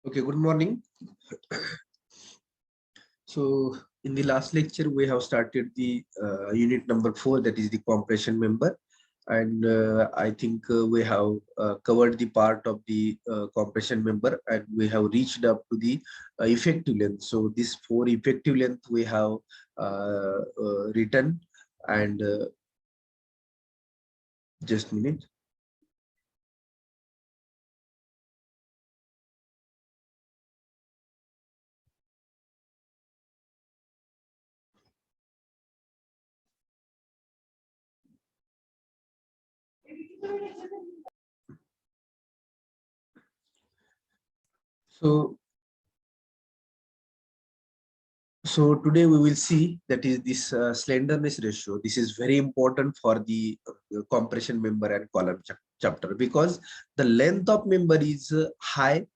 Okay, good morning. So in the last lecture, we have started the unit number 4, that is the compression member. And I think we have covered the part of the compression member, and we have reached up to the effective length. So this 4 effective length we have written, and just a minute. So today we will see that is this slenderness ratio. This is very important for the compression member and column chapter, because the length of member is high,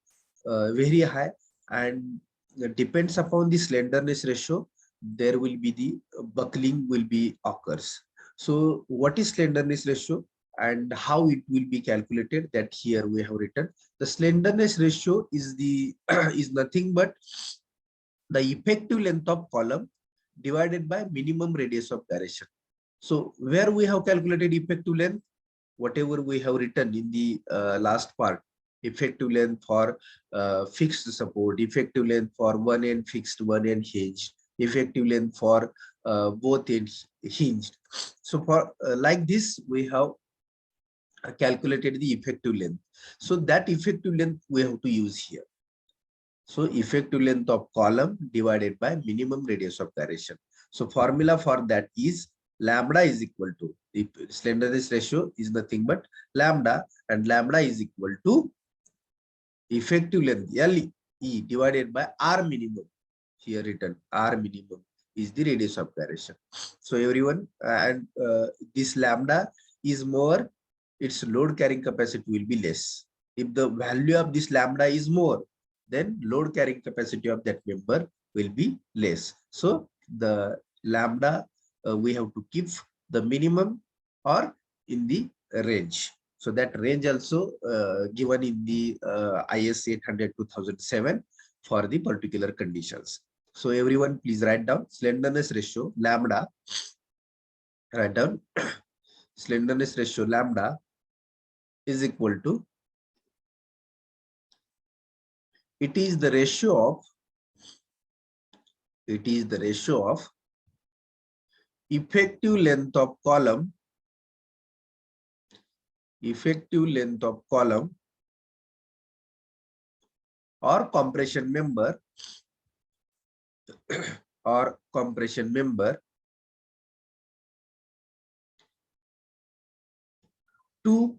very high, and depends upon the slenderness ratio. There will be the buckling will be occurs. So what is slenderness ratio and how it will be calculated? That here we have written. The slenderness ratio is the is nothing but the effective length of column divided by minimum radius of gyration. So where we have calculated effective length, whatever we have written in the last part, effective length for fixed support, effective length for one end fixed, one end hinged, effective length for both ends hinged. So for like this, we have calculated the effective length. So that effective length we have to use here. So effective length of column divided by minimum radius of gyration. So formula for that is lambda is equal to, the slenderness ratio is nothing but lambda, and lambda is equal to effective length LE divided by R minimum. Here written R minimum is the radius of gyration. So everyone, and this lambda is more, its load carrying capacity will be less. If the value of this lambda is more, then load carrying capacity of that member will be less. So the lambda we have to keep the minimum or in the range. So that range also given in the IS 800-2007 for the particular conditions. So everyone please write down slenderness ratio lambda. Write down slenderness ratio lambda is equal to, it is the ratio of effective length of column or compression member to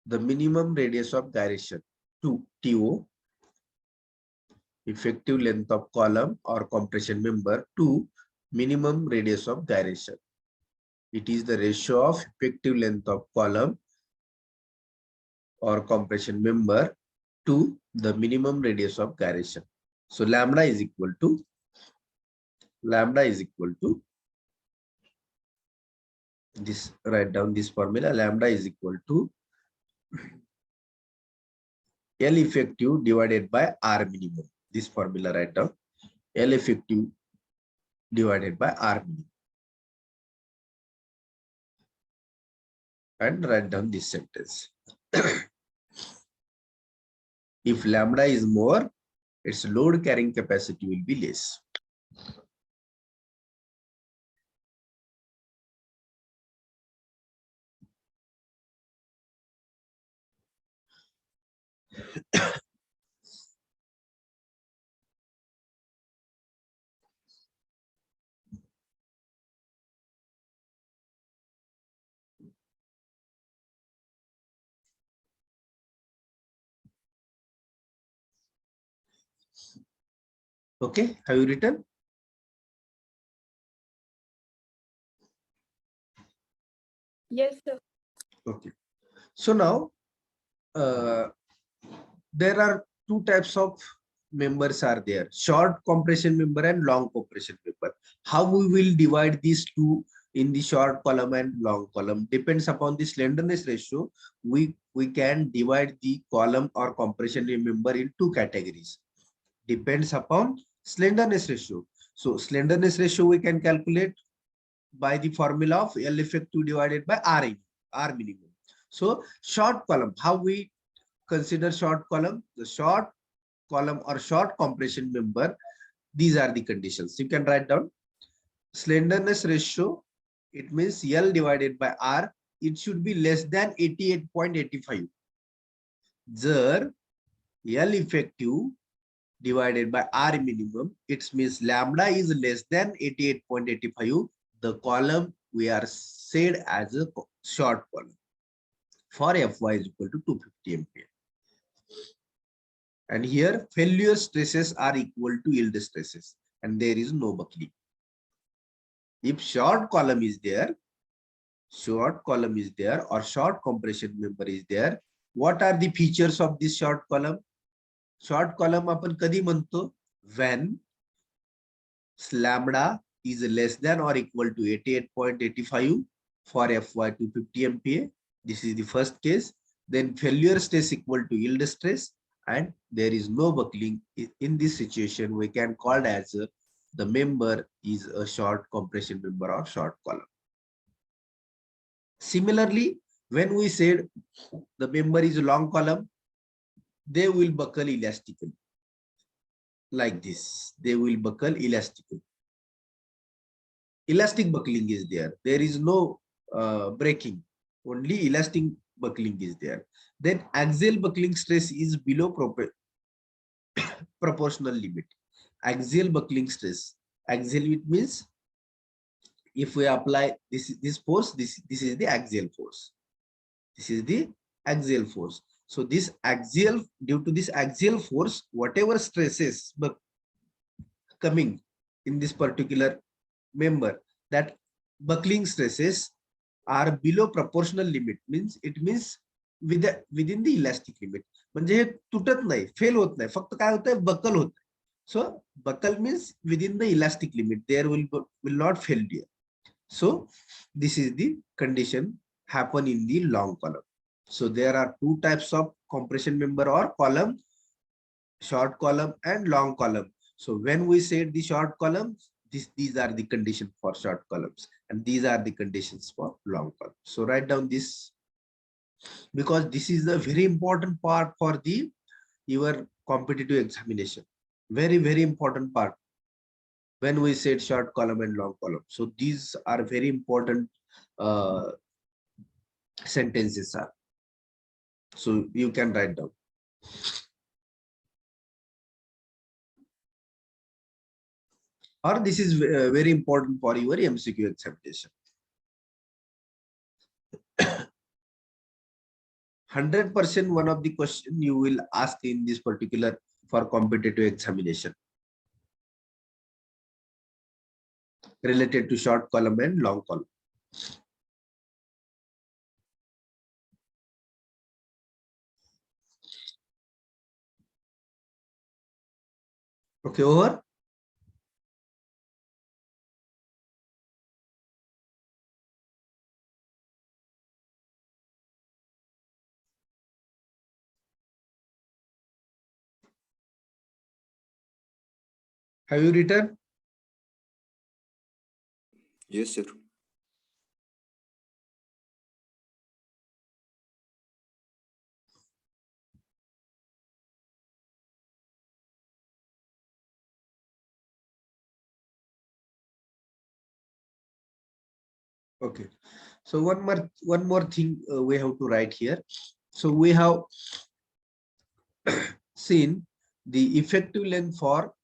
the minimum radius of gyration, to TO, effective length of column or compression member to minimum radius of gyration. It is the ratio of effective length of column or compression member to the minimum radius of gyration. So lambda is equal to this, write down this formula, lambda is equal to L effective divided by R minimum. This formula write down, L effective divided by R minimum, and write down this sentence. If lambda is more, its load carrying capacity will be less. Okay, have you written? Yes, sir. Okay. So now there are two types of members are there: short compression member and long compression member. How we will divide these two in the short column and long column depends upon the slenderness ratio. We we can divide the column or compression member in two categories. Depends upon slenderness ratio. So slenderness ratio we can calculate by the formula of L effective divided by R minimum. So short column, how we consider short column? The short column or short compression member, these are the conditions. You can write down slenderness ratio. It means L divided by R. It should be less than 88.85. Jar L effective divided by R minimum, it means lambda is less than 88.85. The column we are said as a short column. For Fy is equal to 250 MPa. And here failure stresses are equal to yield stresses, and there is no buckling. If short column is there or short compression member is there, what are the features of this short column? Short column आपण कधी म्हणतो? When lambda is less than or equal to 88.85 for Fy 250 MPa. This is the first case. Then failure stress equal to yield stress, and there is no buckling. In this situation, we can call as the member is a short compression member or short column. Similarly, when we said the member is a long column, they will buckle elastically. Like this, they will buckle elastically. Elastic buckling is there. There is no breaking. Only elastic buckling is there. Then axial buckling stress is below proportional limit. Axial buckling stress. Axial, it means if we apply this force, this is the axial force. This is the axial force. So this axial, due to this axial force, whatever stresses but coming in this particular member, that buckling stresses are below proportional limit. It means within the elastic limit. म्हणजे हे तुटत नाही, fail होत नाही, फक्त काय होतंय, buckle होत. So buckle means within the elastic limit, there will not failure. So this is the condition happen in the long column. So there are two types of compression member or column, short column and long column. So when we said the short columns, these are the conditions for short columns, and these are the conditions for long columns. So write down this, because this is a very important part for your competitive examination. Very, very important part when we said short column and long column. So these are very important sentences are. So you can write down. Or this is very important for your MCQ examination. 100% one of the question you will ask in this particular for competitive examination related to short column and long column. Okay, over. Have you written? Yes, sir. Okay. So one more thing we have to write here. So we have seen the effective length for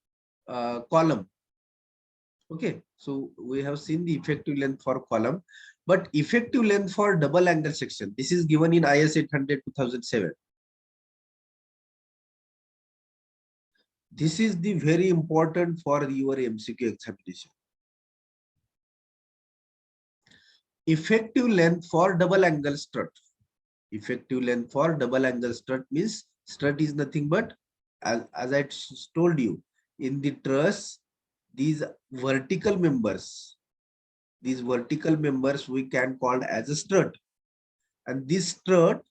column. Okay, so we have seen the effective length for column, but effective length for double angle section, this is given in IS 800/2007. This is the very important for your MCQ examination. Effective length for double angle strut. Effective length for double angle strut means strut is nothing but, as I told you, in the truss, these vertical members we can call as a strut, and this strut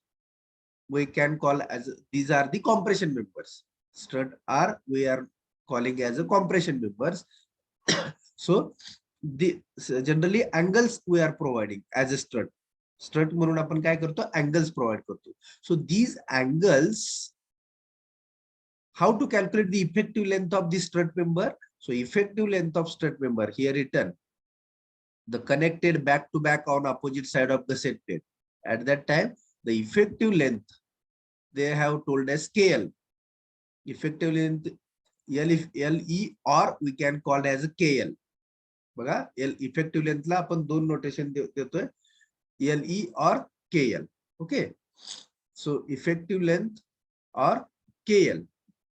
we can call as, these are the compression members. Strut R we are calling as a compression members. So the generally angles we are providing as a strut. Strut म्हणून आपण काय करतो, angles provide करतो. So these angles, how to calculate the effective length of the strut member? So effective length of strut member here written, the connected back to back on opposite side of the set plate. At that time, the effective length they have told as KL. Effective length LE or we can call it as a KL. बघा, L effective length ला आपण दोन notation देतोय, LE or KL. Okay. So effective length or KL.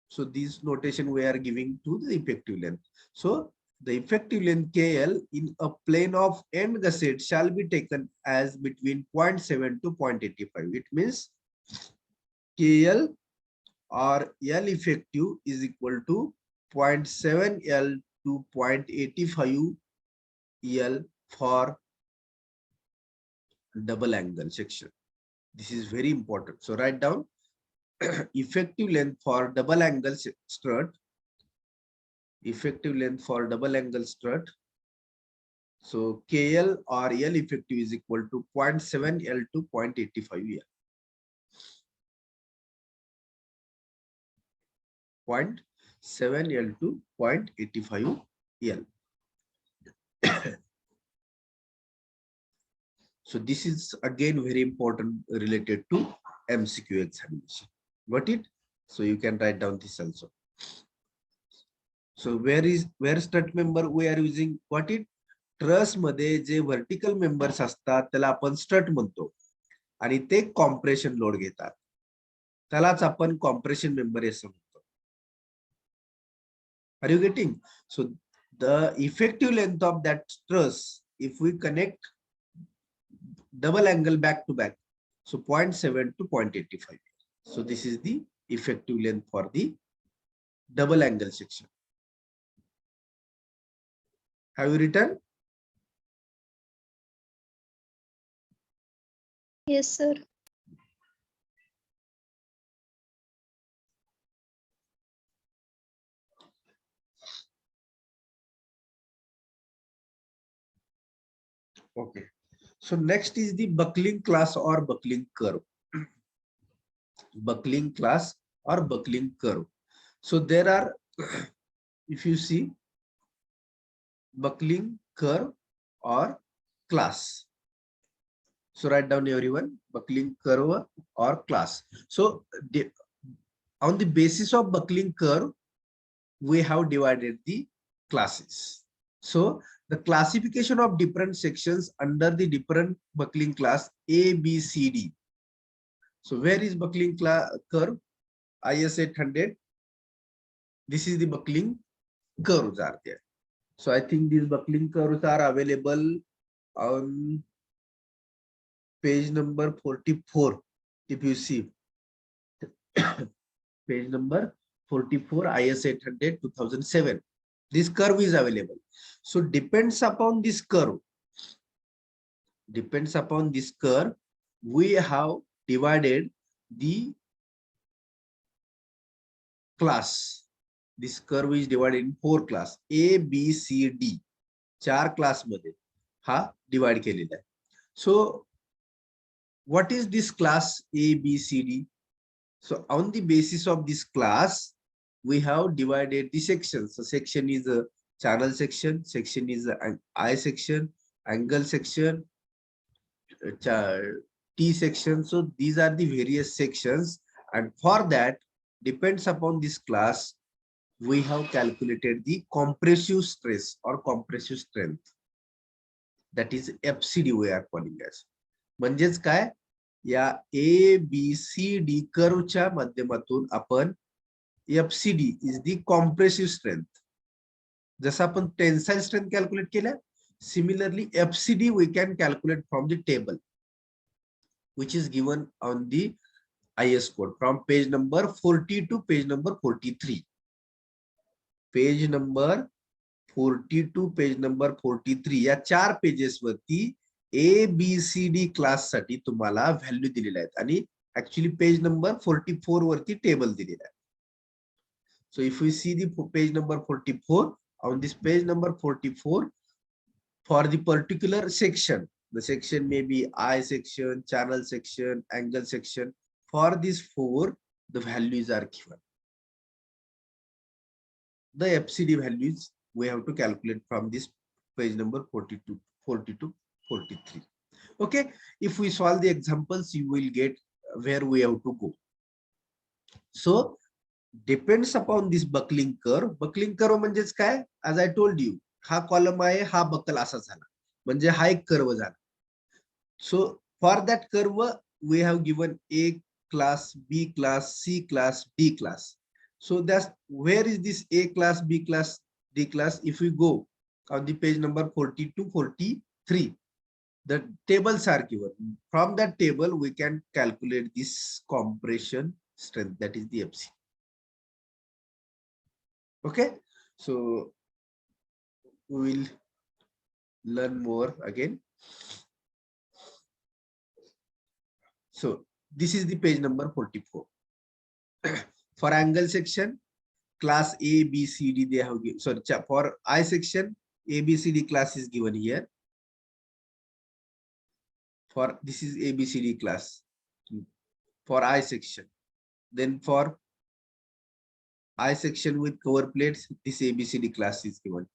So these notation we are giving to the effective length. So the effective length KL in a plane of end gusset shall be taken as between 0.7 to 0.85. It means KL or L effective is equal to 0.7 L to 0.85 L for double angle section. This is very important. So write down effective length for double angle strut. Effective length for double angle strut. So KL or L effective is equal to 0.7 L to 0.85 L. 0.7 L to 0.85 L. So this is again very important related to MCQ examination. Got it? So you can write down this also. So where strut member we are using? Got it? Truss मध्ये जे vertical members असतात त्याला आपण strut म्हणतो आणि ते compression load घेतात. त्यालाच आपण compression member असं म्हणतो. Are you getting? So the effective length of that truss, if we connect double angle back to back, so 0.7 to 0.85. So this is the effective length for the double angle section. Have you written? Yes, sir. Okay. So next is the buckling class or buckling curve. Buckling class or buckling curve. So there are, if you see, buckling curve or class. So write down everyone, buckling curve or class. So on the basis of buckling curve, we have divided the classes. So the classification of different sections under the different buckling class A, B, C, D. So where is buckling curve? IS 800. This is the buckling curves are there. So I think these buckling curves are available on page number 44. If you see page number 44, IS 800 2007. This curve is available. So depends upon this curve. Depends upon this curve, we have divided the class. This curve is divided in 4 class. A, B, C, D. 4 class मध्ये हा divide केलेला आहे. So what is this class A, B, C, D? So on the basis of this class, we have divided the sections. So section is a channel section, section is an I section, angle section, T section. So these are the various sections, and for that, depends upon this class, we have calculated the compressive stress or compressive strength. That is FCD we are calling as. म्हणजेच काय, या A, B, C, D कर्वच्या माध्यमातून आपण FCD is the compressive strength. जसं आपण tensile strength calculate केल्या, similarly FCD we can calculate from the table which is given on the IS code from page number 40 to page number 43. Page number 40 to page number 43 या 4 pages वरती A, B, C, D class साठी तुम्हाला value दिलेल्या आहेत आणि actually page number 44 वरती table दिलेला आहे. So if we see the page number 44, on this page number 44, for the particular section, the section may be I section, channel section, angle section. For these four, the values are given. The FCD values we have to calculate from this page number 42, 42, 43. Okay, if we solve the examples, you will get where we have to go. So depends upon this buckling curve. Buckling curve म्हणजेच काय? As I told you, हा column आहे, हा buckle असा झाला, म्हणजे हा एक कर्व झाला. So for that curve, we have given A class, B class, C class, D class. So that's where is this A class, B class, D class? If we go on the page number 42, 43, the tables are given. From that table, we can calculate this compression strength, that is the FC. Okay, so we will learn more again. So this is the page number 44. For angle section, class A, B, C, D, they have given. So for I section, A, B, C, D class is given here. For this is A, B, C, D class for I section. Then for I section with cover plates, this A, B, C, D class is given.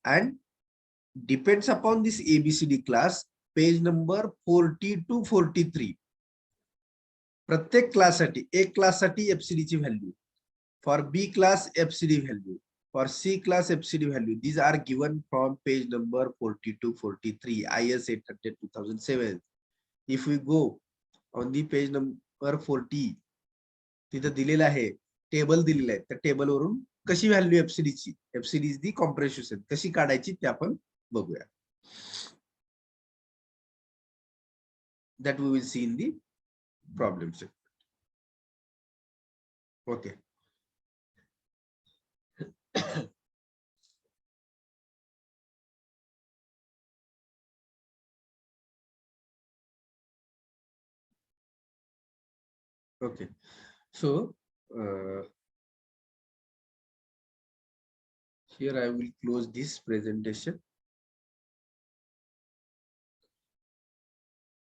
And depends upon this A, B, C, D class, page number 40 to 43. प्रत्येक class साठी, A class साठी FCD ची value, for B class FCD value, for C class FCD value. These are given from page number 42, 43, IS 800 2007. If we go on the page number 40, तिथं दिलेलं आहे, table दिलेलं आहे, त्या टेबल वरून कशी व्हॅल्यू FCD ची, FCD is the compression strength, कशी काढायची ते आपण बघूया. That we will see in the problem set. Okay. Okay, so here I will close this presentation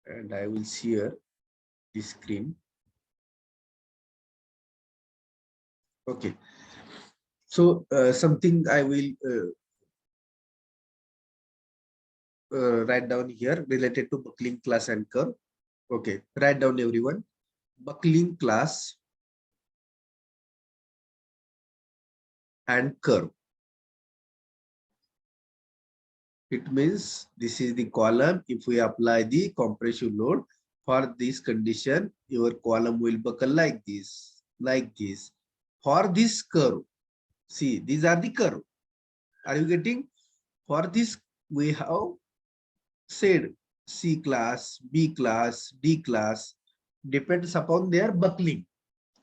and I will share the screen. Okay, so something I will write down here related to buckling class and curve. Okay, write down everyone. Buckling class and curve. It means this is the column. If we apply the compressive load for this condition, your column will buckle like this, like this. For this curve, see, these are the curve. Are you getting? For this, we have said C class, B class, D class, depends upon their buckling.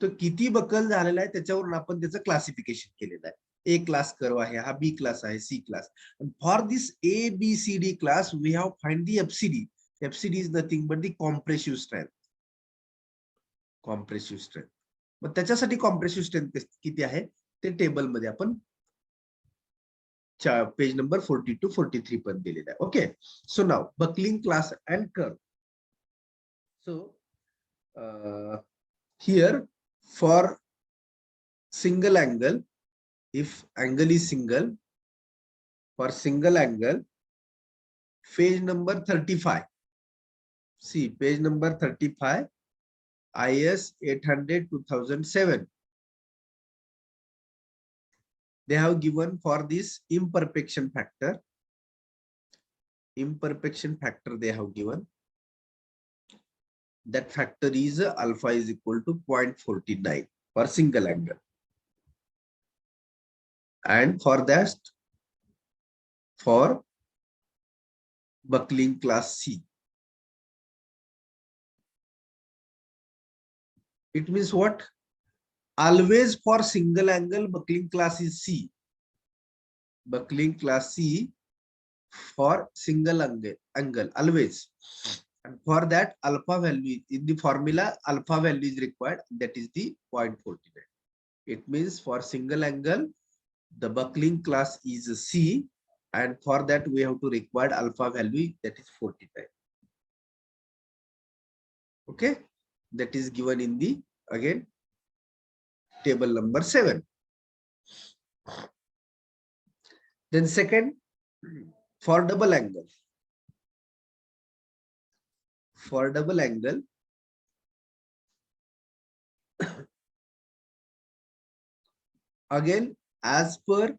तो किती buckle झालेला आहे त्याच्यावरून आपण त्याचं classification केलेलं आहे. A class curve आहे, हा B class आहे, C class. And for this A, B, C, D class, we have find the FCD. FCD is nothing but the compressive strength. Compressive strength. मग त्याच्यासाठी compressive strength किती आहे ते table मध्ये आपण page number 42, 43 पण दिलेला आहे. Okay, so now buckling class and curve. So here for single angle, if angle is single, for single angle, page number 35. See, page number 35, IS 800 2007. They have given for this imperfection factor. Imperfection factor they have given. That factor is alpha is equal to 0.49 for single angle. And for that, for buckling class C, it means what? Always for single angle buckling class is C. Buckling class C for single angle always. And for that, alpha value in the formula, alpha value is required. That is the 0.49. It means for single angle, the buckling class is C, and for that we have to require alpha value, that is 49. Okay, that is given in the again table number 7. Then second, for double angle. For double angle, again as per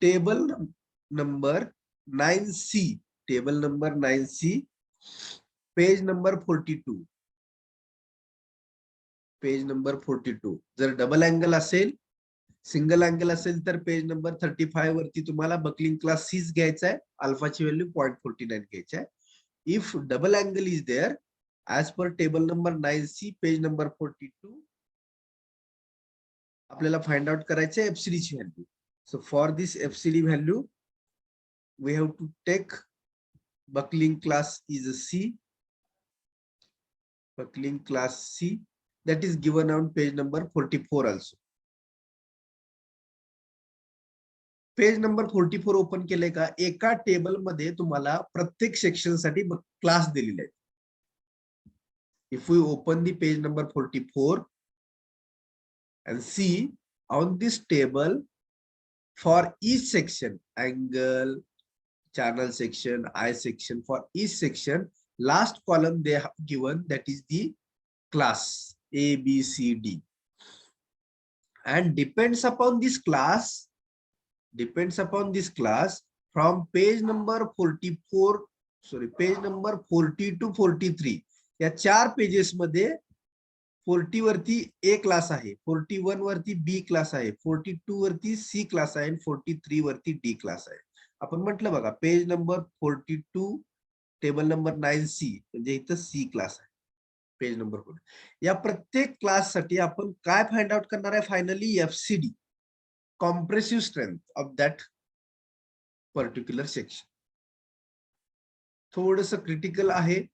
table number 9C, table number 9C, page number 42. Page number 42. जर double angle असेल, single angle असेल तर page number 35 वरती तुम्हाला buckling class 6 घ्यायचा आहे, अल्फाची value 0.49 घ्यायची आहे. If double angle is there as per table number 9C page number 42, आपल्याला फाइंड आउट करायचे एफसीडी ची value. So for this FCD value we have to take buckling class is C, buckling class C, that is given on page number 44 also. Page number 44 open केले का, एका table मध्ये तुम्हाला प्रत्येक section साठी class दिलेले आहेत. If we open the page number 44 and see on this table for each section, angle, channel section, eye section, for each section, last column they have given, that is the class A, B, C, D, and depends upon this class from page number 44, sorry, page number 40 to 43, या 4 pages मध्ये 40 वरती A class आहे, 41 वरती B class आहे, 42 वरती C class आहे, आणि 43 वरती D क्लास आहे. आपण म्हटलं बघा, page number 42 table number 9C म्हणजे इथं C क्लास आहे, पेज नंबर 4. या प्रत्येक क्लास साठी आपण काय फाइंड आउट करणार आहे finally, FCD, compressive strength of that particular section. थोडंसं क्रिटिकल आहे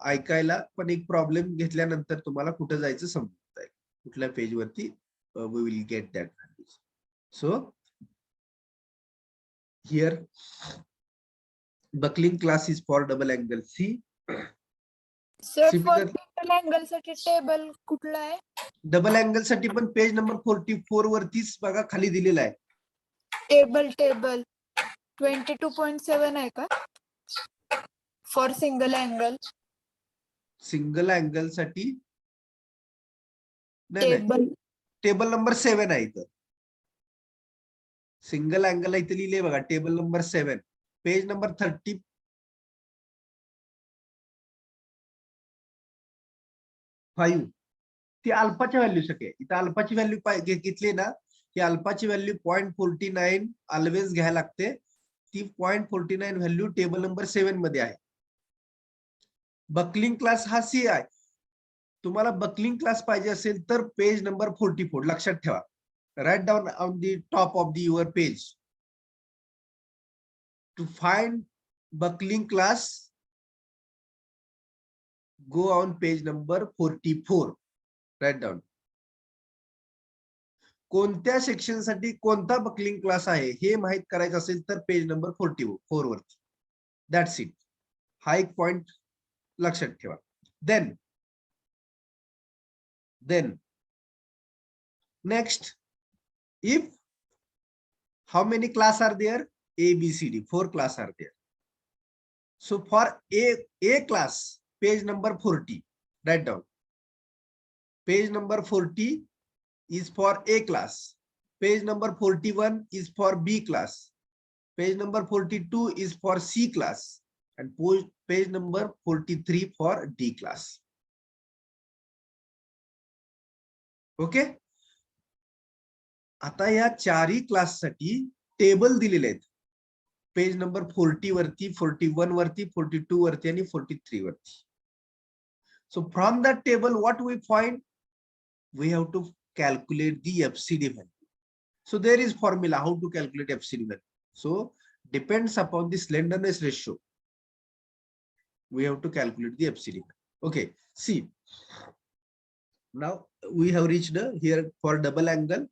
ऐकायला, पण एक प्रॉब्लेम घेतल्यानंतर तुम्हाला कुठे जायचं समजत आहे, कुठल्या पेज वरती we will get that values. So here buckling class is for double angle C. Sir for triple angle साठी टेबल कुठला आहे? डबल अँगल साठी पण पेज नंबर 44 वरतीच बघा खाली दिलेला आहे. टेबल 22.7 आहे का for single angle? Single angle साठी नाही, टेबल नंबर 7 आहे इथं. सिंगल अँगल इथे लिहिले बघा, टेबल नंबर 7, पेज नंबर 35. ती अल्फाच्या व्हॅल्यू साठी आहे. इथं अल्फाची व्हॅल्यू घेतली ना, की अल्फाची व्हॅल्यू 0.49 ऑलवेज घ्यायला लागते. ती 0.49 व्हॅल्यू टेबल नंबर 7 मध्ये आहे. बकलिंग क्लास हा C आहे. तुम्हाला बकलिंग क्लास पाहिजे असेल तर पेज नंबर 44 लक्षात ठेवा. Write down on the top of the your page to find buckling class. Go on page number 44, write down. कोणत्या सेक्शन साठी कोणता बकलिंग क्लास आहे हे माहित करायचं असेल तर पेज नंबर 44 वरती. That's it. हा एक पॉइंट लक्षात ठेवा. Then next, if how many class are there? A, B, C, D, 4 class are there. So for A class, page number 40, write down. Page number 40 is for A class. Page number 41 is for B class. Page number 42 is for C class, and page number 43 for D class. Okay. आता या 4ही class साठी table दिलेले आहेत, page number 40 वरती, 41 वरती, 42 वरती आणि 43 वरती. So from that table what we find, we have to calculate the FCD value. So there is formula how to calculate FCD value. So depends upon the slenderness ratio. We have to calculate the FCD. Okay, see, now we have reached here for double angle.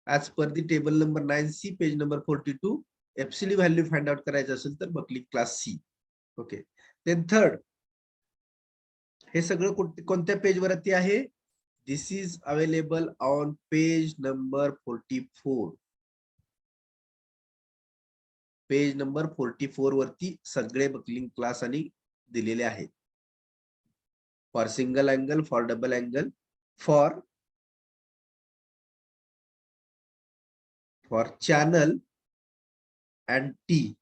As per the table number 9C, page number 42, FCD value find out करायचं असेल तर buckling class C. Okay. Then third, हे सगळं कोणत्या page वरती आहे? This is available on page number 44. Page number 44 वरती सगळे buckling class आणि दिलेले आहेत. For single angle, for double angle, for channel and T.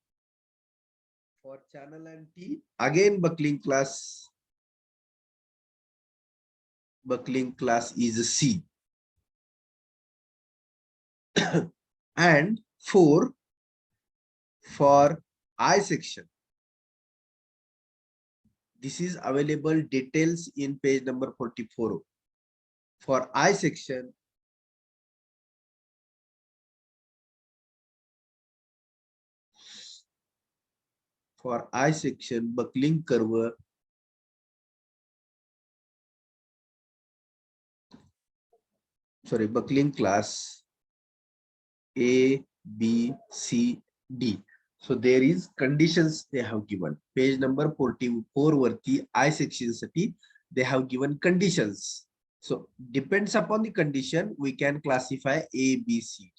For channel and T, again buckling class is C. And 4 for I section. This is available details in page number 44. For I section, buckling curve buckling class A, B, C, D. So there is conditions they have given. Page number 44 वरती I section साठी they have given conditions. So depends upon the condition, we can classify A, B, C.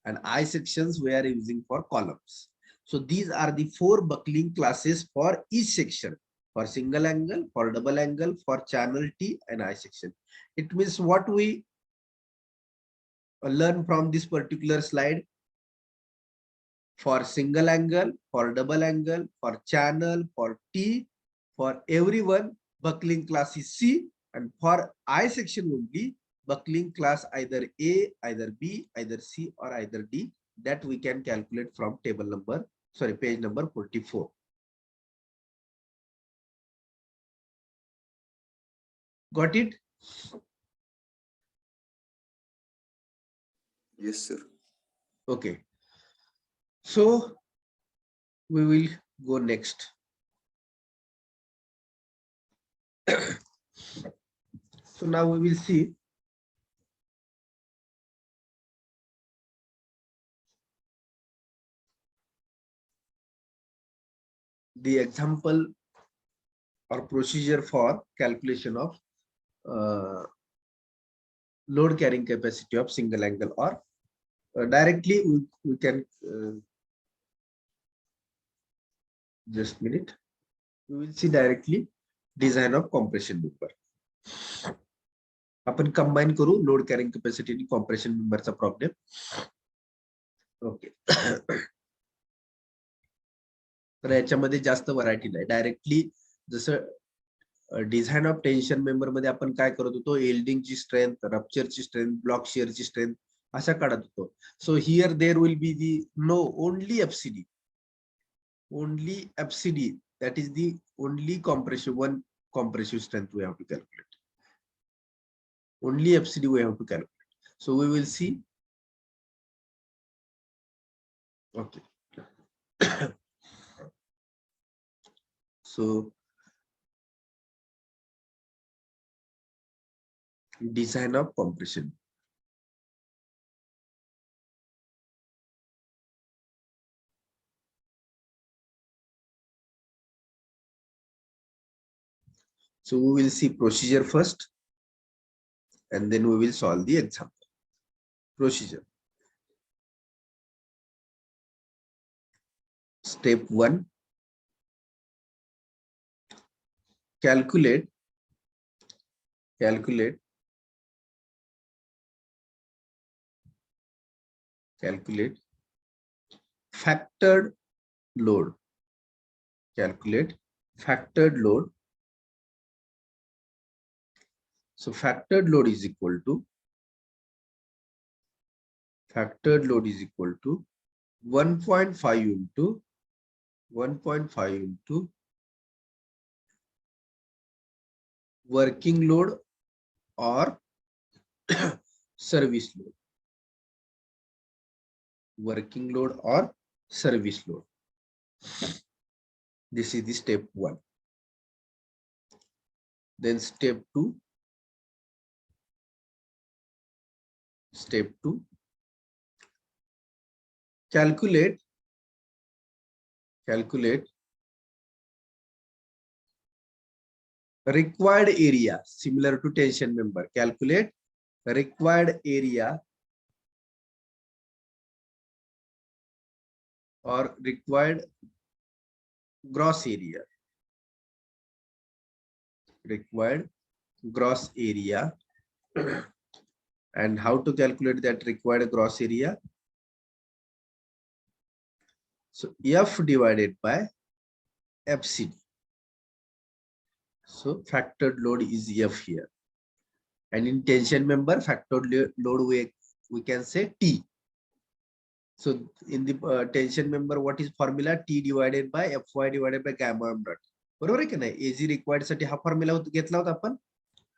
And I sections we are using for columns. So these are the 4 buckling classes for each section. For single angle, for double angle, for channel T and I section. It means what we learn from this particular slide. For single angle, for double angle, for channel, for T, for everyone, buckling class is C, and for I section only, buckling class either A, either B, either C, or either D. That we can calculate from page number 44. Got it? Yes, sir. Okay. So we will go next. So now we will see the example or procedure for calculation of load carrying capacity of single angle, or directly we can just minute, we will see directly design of compression member. आपण combine करू load carrying capacity आणि compression member चा problem. Okay. तर याच्यामध्ये जास्त variety नाही. Directly जसं design of tension member मध्ये आपण काय करत होतो, एल्डिंग ची स्ट्रेंथ, रप्चर ची स्ट्रेंथ, ब्लॉक शिअर ची स्ट्रेंथ अशा काढत होतो. So here there will be the only FCD, that is the only one compressive strength we have to calculate. Only FCD we have to calculate. So we will see. Okay. So design of compression. So we will see procedure first, and then we will solve the example. Procedure. Step 1. Calculate factored load. Calculate factored load. So factored load is equal to 1.5 into 1.5 into working load or service load. working load or service load. This is the step 1. Then step 2. Step 2. Calculate required area similar to tension member. Calculate required area or required gross area. Required gross area. And how to calculate that required gross area? So F divided by FCD. So factored load is F here. And in tension member, factored load we can say T. So in the tension member, what is formula? T divided by Fy divided by gamma m dot. बरोबर आहे की नाही? AG required साठी हा formula घेतला होता आपण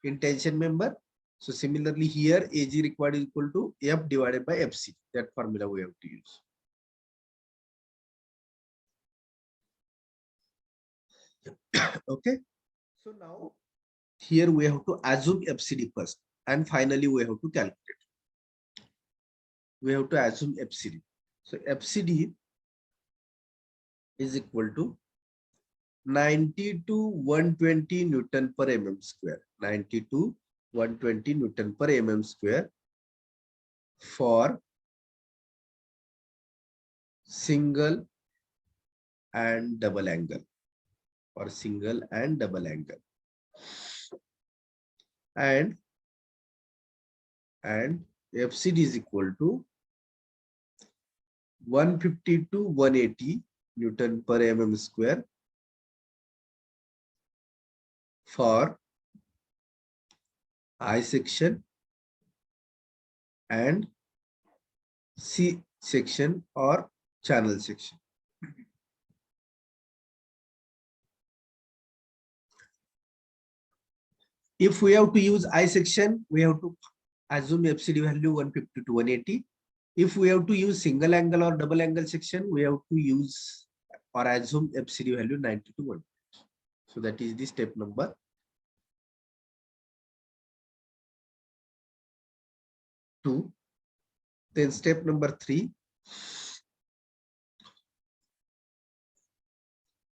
in tension member. So similarly here AG required is equal to F divided by FC. That formula we have to use. Okay. So now here we have to assume FCD first, and finally we have to calculate. We have to assume FCD. So FCD is equal to 90 to 120 Newton per mm square. 90 to 120 Newton per mm square for single and double angle. For single and double angle. And FCD is equal to 150 to 180 Newton per mm square for I section and C section or channel section. If we have to use I section, we have to assume FCD value 150 to 180. If we have to use single angle or double angle section, we have to use or assume FCD value 90 to 1. So that is the step number 2. Then step number 3.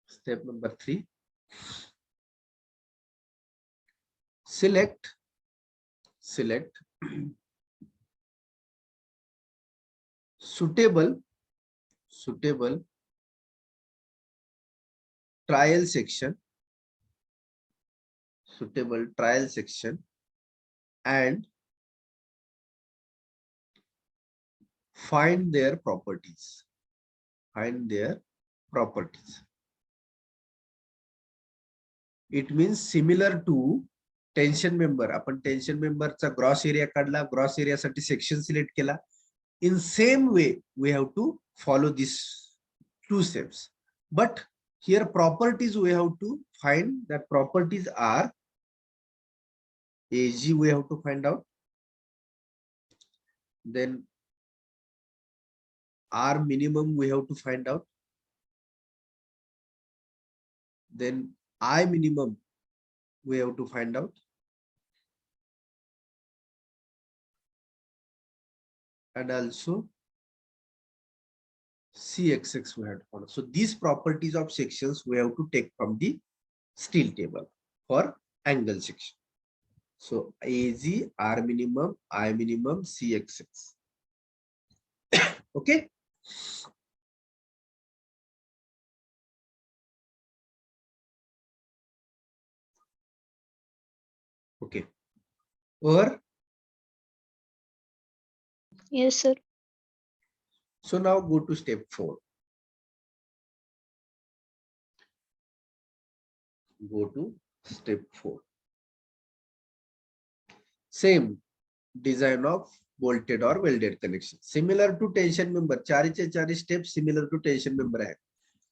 Step number 3. Select suitable trial section. Suitable trial section and find their properties. Find their properties. It means similar to tension member. Upon tension member चा gross area काढला, gross area साठी section select केला. In same way, we have to follow these 2 steps. But here properties we have to find. That properties are AG we have to find out. Then R minimum we have to find out. Then I minimum we have to find out. And also CXX we have to follow. So these properties of sections we have to take from the steel table for angle section. So AG, R minimum, I minimum, CXX. Okay. Okay. Or Yes, sir. so now go to step 4. Go to step 4. Same design of bolted or welded connection. Similar to tension member. 4 steps similar to tension member.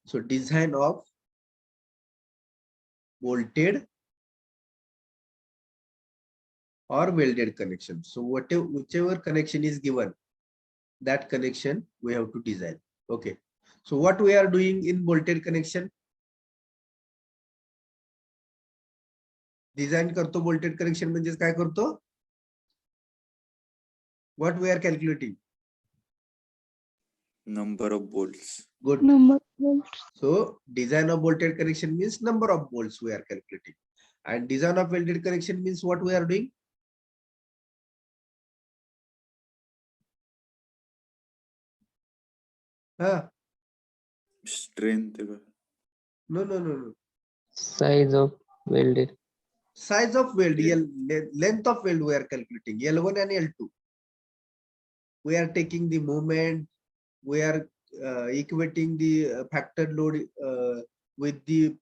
So design of bolted or welded connection. So whichever connection is given, that connection we have to design. Okay, so what we are doing in bolted connection? Design करतो bolted connection म्हणजे काय करतो? What we are calculating? Number of bolts. Good. Number of bolts. So design of bolted connection means number of bolts we are calculating, and design of welded connection means what we are doing? Strength. No. Size of welded. Size of weld, Yeah. length of weld we are calculating, L1 and L2. We are taking the moment, we are equating the factored load with the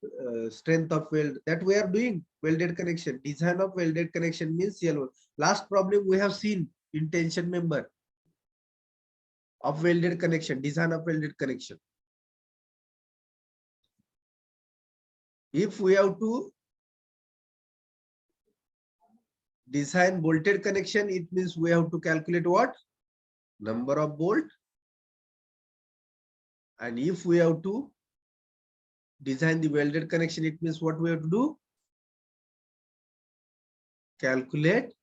strength of weld, that we are doing welded connection. Design of welded connection means L1. Last problem we have seen in tension member of welded connection, design of welded connection. If we have to design bolted connection, it means we have to calculate what? Number of bolt. And if we have to design the welded connection, it means what we have to do? Calculate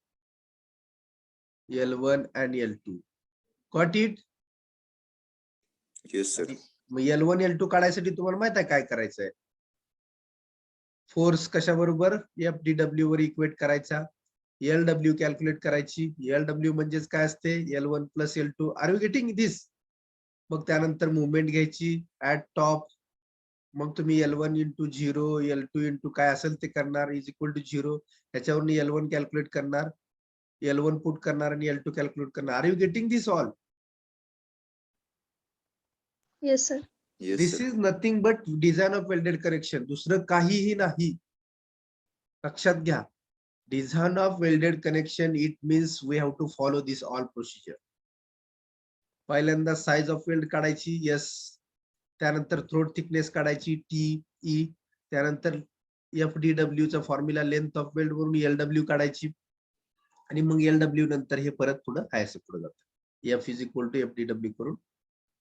L1 and L2. Got it? Yes, sir. L1 L2 काढायसाठी तुम्हाला माहित आहे काय करायचंय? Force कशा बरोबर FDW वर equate करायचा, LW calculate करायची. LW म्हणजेच काय असते? L1 plus L2. Are you getting this? मग त्यानंतर मुवमेंट घ्यायची ऍट टॉप. मग तुम्ही L1 into 0, L2 into काय असेल ते करणार इज इक्वल टू 0. त्याच्यावरून L1 कॅल्क्युलेट करणार, L1 पुट करणार आणि L2 कॅल्क्युलेट करणार. Are you getting this all? Yes, sir. Yes, this sir. Is nothing but design of welded connection, दुसरं काहीही नाही. लक्षात घ्या, design of welded connection it means we have to follow this all procedure. पहिल्यांदा size of weld काढायची, yes. त्यानंतर throat thickness काढायची, TE. त्यानंतर FDW चा फॉर्म्युला लेंथ ऑफ वेल्ड वरून LW काढायची, आणि मग LW नंतर हे परत पुढे हायस पुढे जातं. F is equal to FDW करून.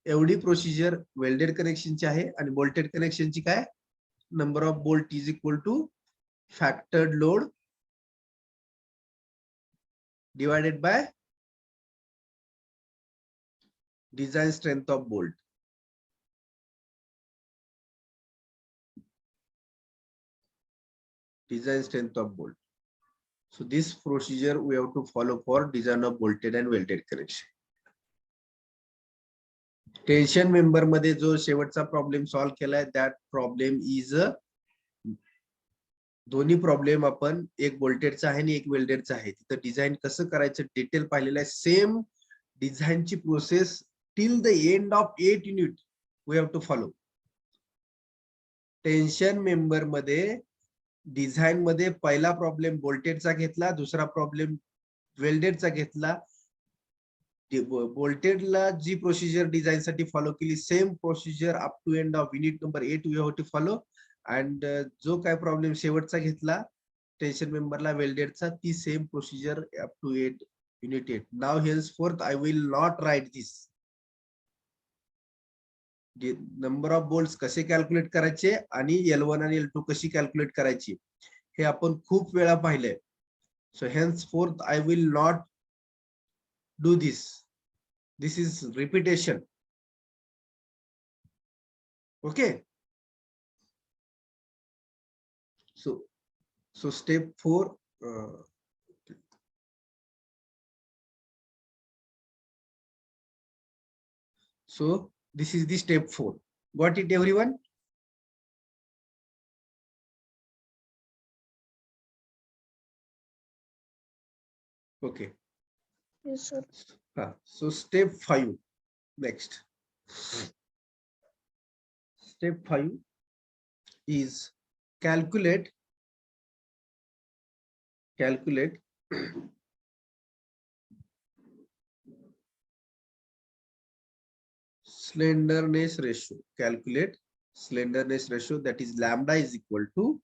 एवढी प्रोसिजर वेल्डेड कनेक्शनची आहे. आणि बोल्टेड कनेक्शनची काय? Number of bolt is equal to factored load divided by design strength of bolt. Design strength of bolt. So this procedure we have to follow for design of bolted and welded connection. Tension member मध्ये जो शेवटचा problem solve केलाय, that problem is दोन्ही problem आपण, एक बोल्टेडचा आहे आणि एक वेल्डेडचा आहे. तिथं डिझाईन कसं करायचं डिटेल पाहिलेलं आहे. सेम डिझाईनची process till the end of 8 unit we have to follow. Tension member मध्ये डिझाईन मध्ये पहिला प्रॉब्लेम बोल्टेडचा घेतला, दुसरा प्रॉब्लेम वेल्डेडचा घेतला. बोल्टेडला जी प्रोसिजर डिझाईन साठी फॉलो केली, same procedure up to end of unit number 8 we have to follow. And जो काय प्रॉब्लेम शेवटचा घेतला टेन्शन मेंबरला वेल्डेडचा, ती same procedure up to 8 unit 8. Now henceforth I will not write this. Number of bolts कसे calculate करायचे आणि L1 आणि L2 कशी कॅल्क्युलेट करायची हे आपण खूप वेळा पाहिले. सो henceforth I will not do this. This is repetition. Okay. So step 4. So this is the step 4. Got it, everyone? Okay. Yes, sir. So step 5 next. Step 5 is calculate slenderness ratio. Calculate slenderness ratio, that is lambda is equal to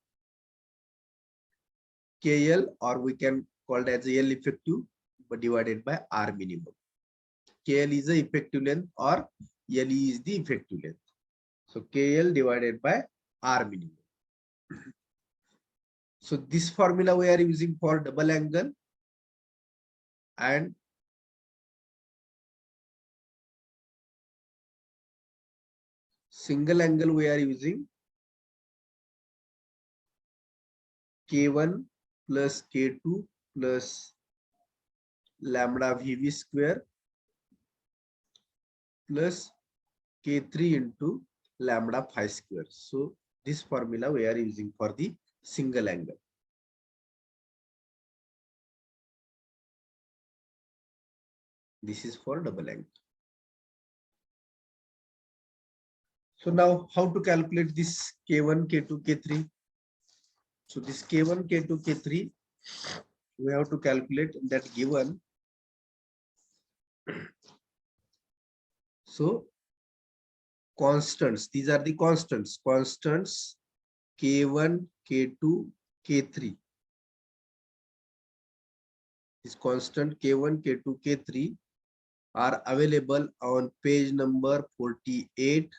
KL, or we can call it as L effective, but divided by R minimum. KL is the effective length or LE is the effective length. So KL divided by R minimum. So this formula we are using for double angle, and single angle we are using K1 plus K2 plus lambda VV square plus K3 into lambda phi square. So this formula we are using for the single angle. This is for double angle. So now how to calculate this K1, K2, K3? So this K1, K2, K3, we have to calculate that given. So constants, these are the constants. Constants K1, K2, K3. This constant K1, K2, K3 are available on page number 48,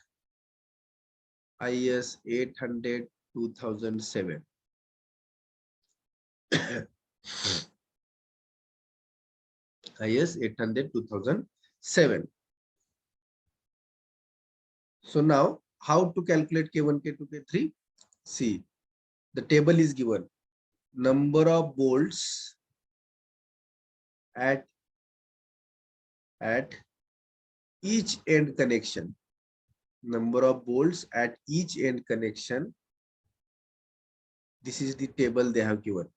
IS 800 2007. IS 800 2007. So now how to calculate K1, K2, K3? See, the table is given. Number of bolts at each end connection. Number of bolts at each end connection. This is the table they have given.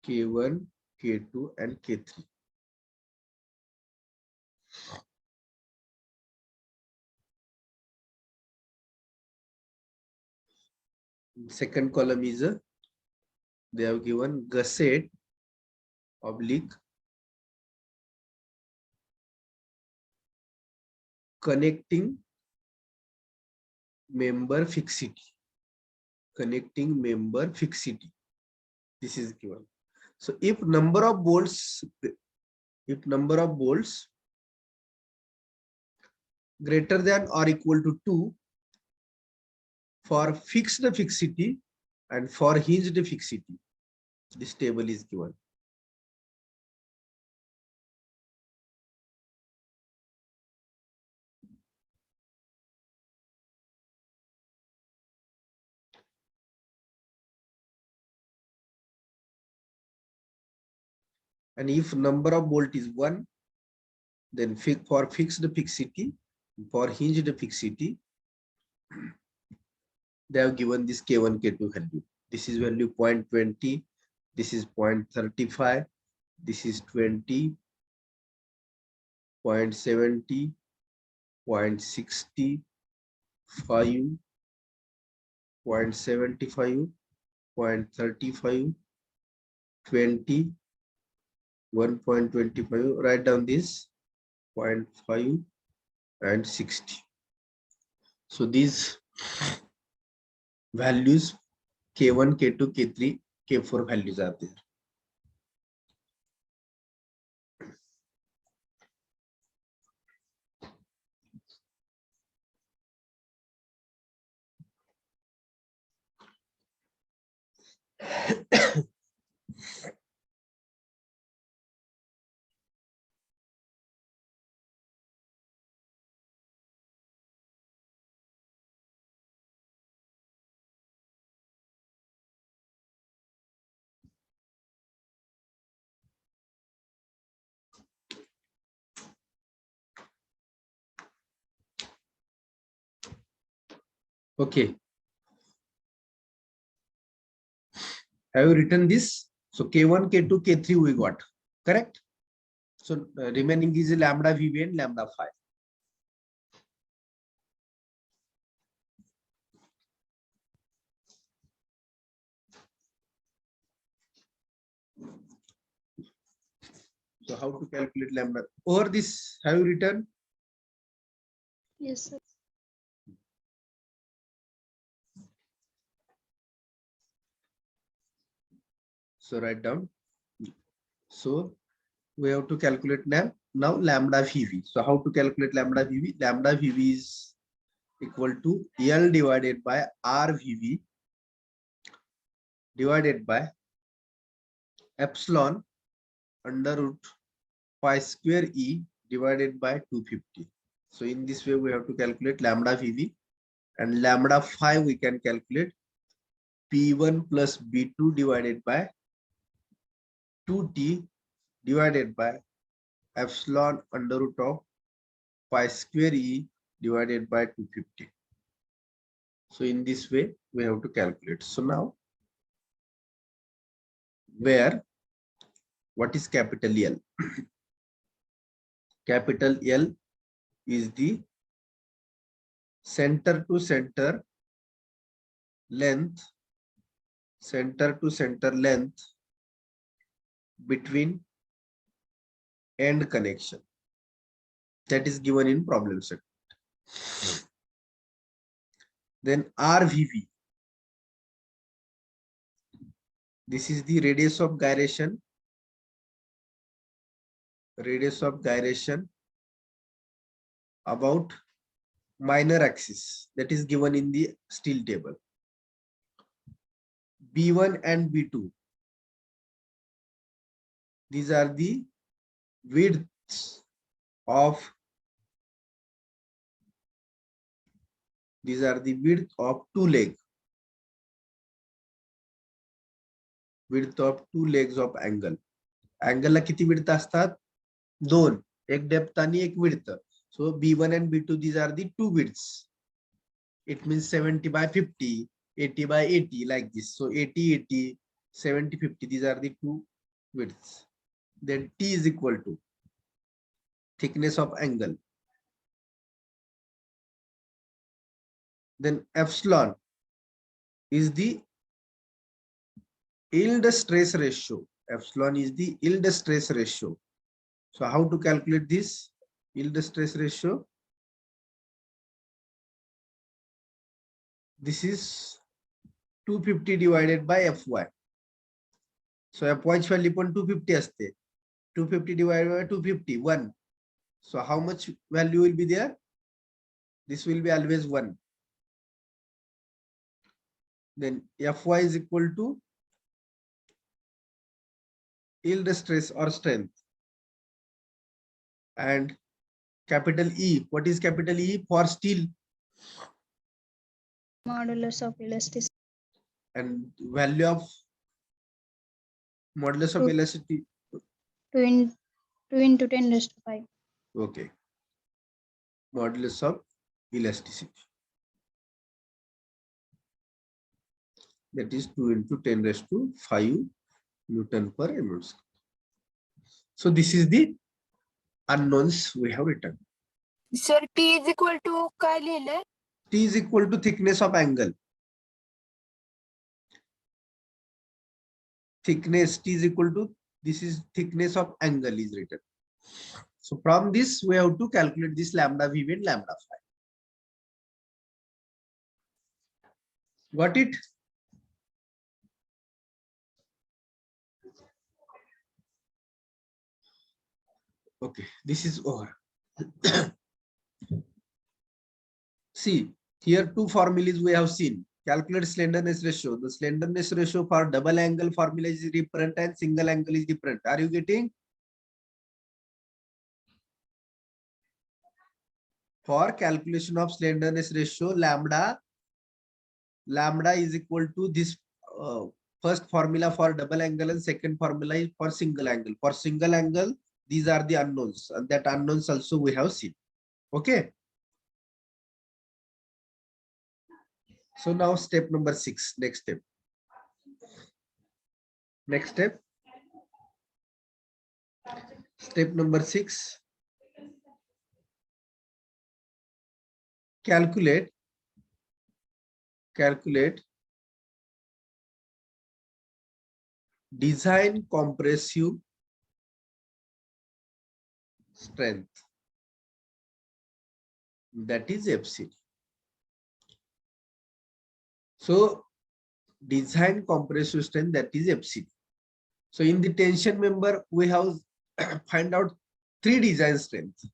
K1, K2 and K3. Second column is they have given gusset oblique connecting member fixity. Connecting member fixity. This is given. So if number of bolts greater than or equal to 2 for fixed fixity and for hinged fixity, this table is given. And if number of bolt is 1, then for fixed fixity, for hinged fixity, they have given this K1, K2 value. This is value 0.20, this is 0.35, this is 20, 0.70, 0.60, 5, 0.75, 0.35, 20, 1.25. Write down this 0.5 and 60. So these values K1, K2, K3, K4 values are there. Okay. Have you written this? So K1, K2, K3 we got, correct? So remaining is lambda VB and lambda phi. So how to calculate lambda? Over this, have you written? Yes, sir. So write down. So we have to calculate now lambda VV. So how to calculate lambda VV? Lambda VV is equal to L divided by RVV divided by epsilon under root pi square E divided by 250. So in this way we have to calculate lambda VV, and lambda phi we can calculate P1 plus B2 divided by 2T divided by epsilon under root of pi square E divided by 250. So in this way we have to calculate. So now what is capital L? Capital L is the center to center length, between end connection, that is given in problem set. Then RVV, this is the radius of gyration about minor axis, that is given in the steel table. B1 and B2, these are the widths of two legs of angle. Angle ला किती width असतात? दोन, एक depth आणि एक width. So B1 and B2, these are the two widths. It means 70 by 50, 80 by 80, like this. So 80, 80, 70, 50, these are the two widths. Then T is equal to thickness of angle. Then epsilon is the yield stress ratio. Epsilon is the yield stress ratio. So how to calculate this yield stress ratio? This is 250 divided by Fy. So Fy value 250 असते. 250 divided by 250, 1. So how much value will be there? This will be always 1. Then Fy is equal to yield stress or strength. And capital E, what is capital E for steel? Modulus of elasticity. And value of modulus of elasticity? 2 into 10 raised to 5. Okay. Modulus of elasticity, that is 2 into 10 raised to 5 Newton per mm. So this is the unknowns we have written. Sir, T is equal to काय लिहिलंय? T is equal to thickness of angle. Thickness, T is equal to, this is thickness of angle is written. So from this we have to calculate this lambda VV and lambda phi. Got it? Okay, this is over. See, here two formulas we have seen. Calculate slenderness ratio. The slenderness ratio for double angle formula is different and single angle is different. Are you getting? For calculation of slenderness ratio, lambda is equal to this first formula for double angle and second formula is for single angle. For single angle, these are the unknowns, and that unknowns also we have seen. Okay. So now step number 6, next step. Step number 6. Calculate design compressive strength, that is FCD. So design compressive strength, that is FCD. So in the tension member, we have find out three design strength.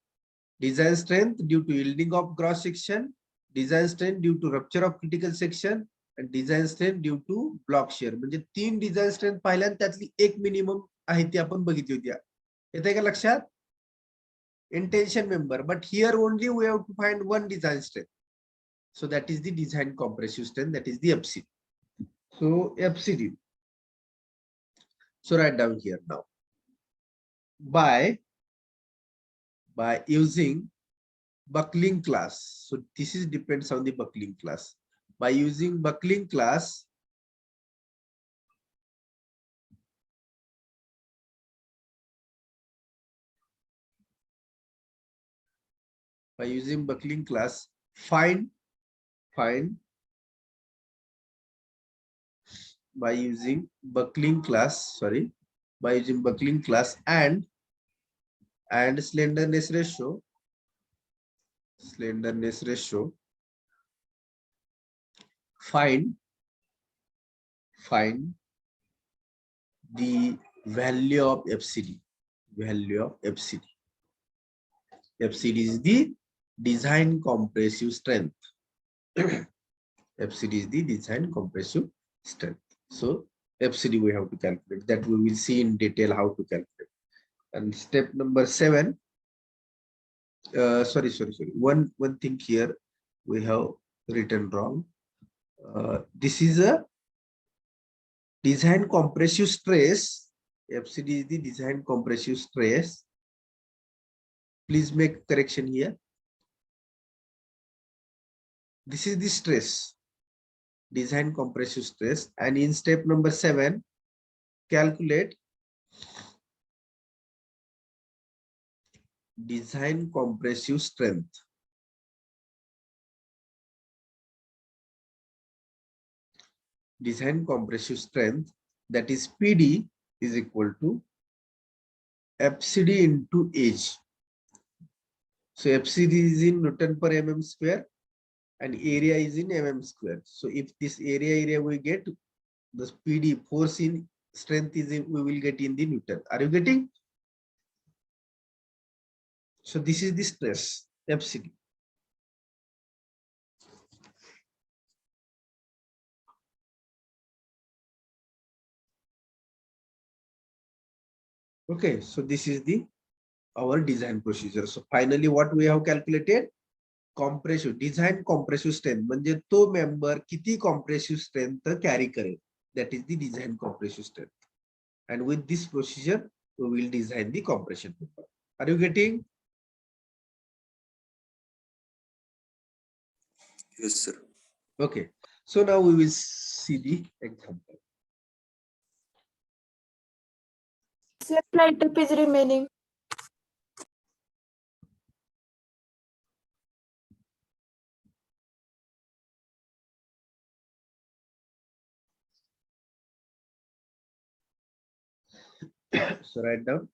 Design strength due to yielding of cross section, design strength due to rupture of critical section, and design strength due to block shear. म्हणजे तीन design strength पाहिल्या आणि त्यातली एक minimum आहे ती आपण बघितली होती. येते का लक्षात? In tension member, but here only we have to find one design strength. So that is the design compressive strength, that is the FCD. So FCD. So write down here now. By using buckling class. So this is depends on the buckling class. By using buckling class, find by using buckling class, and slenderness ratio, find the value of FCD. FCD is the design compressive strength. FCD is the design compressive strength. So FCD we have to calculate. That we will see in detail how to calculate. And step number 7. Sorry. One thing here we have written wrong. This is a design compressive stress. FCD is the design compressive stress. Please make correction here. This is the stress, design compressive stress, and in step number 7, calculate design compressive strength. Design compressive strength, that is PD is equal to FCD into H. So FCD is in Newton per mm square and area is in mm square. So if this area we get, the PD force in strength is in, we will get in the Newton. Are you getting? So this is the stress, FCD. Okay, so this is the our design procedure. So finally what we have calculated? Compressive, design compressive strength. म्हणजे तो member किती compressive strength carry करेल. That is the design compressive strength. And with this procedure, we will design the compression member. Are you getting? Yes, sir. Okay. So now we will see the example. Left light up is remaining. So write down.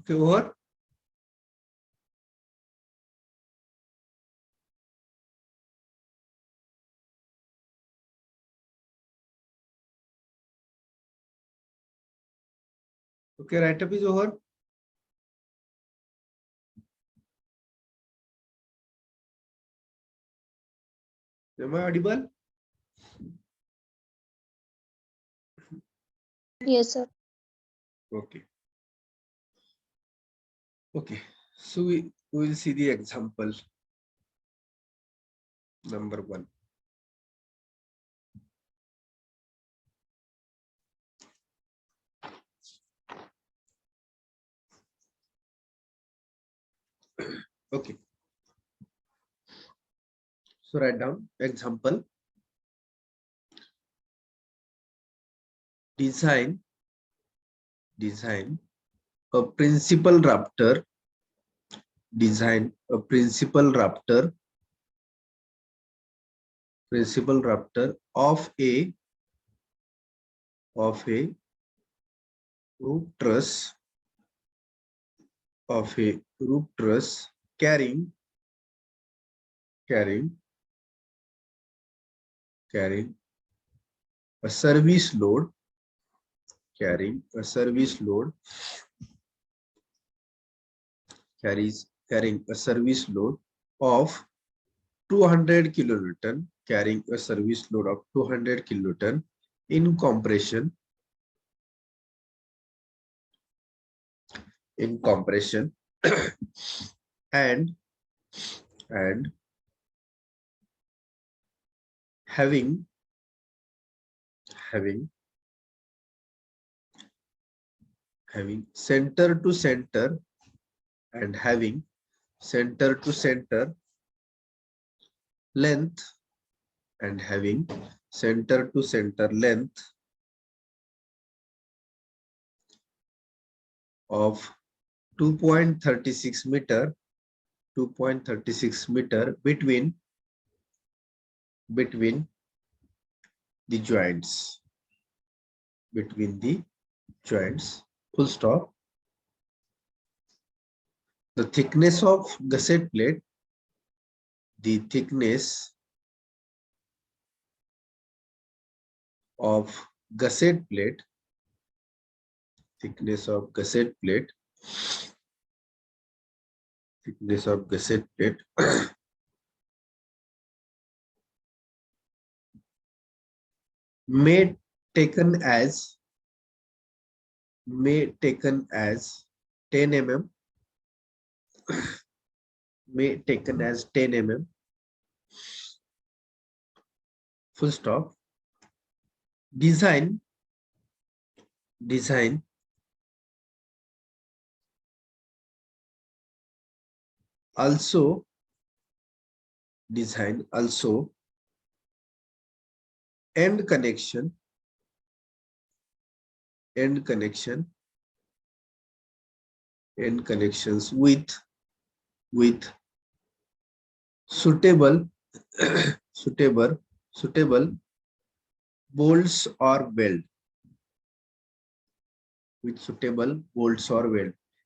Okay, over. Okay, write up is over. Am I audible? Yes, sir. Okay. Okay. So we will see the example number 1. Okay. So write down example. Design a principal raptor. Design a principal raptor of a roof truss carrying a service load carrying a service load of 200 kilonewton, carrying a service load of 200 kilonewton in compression and having center to center length of 2.36 meter between the joints full stop. The thickness of gusset plate may taken as 10 mm full stop. Design also end connections with suitable bolts or weld.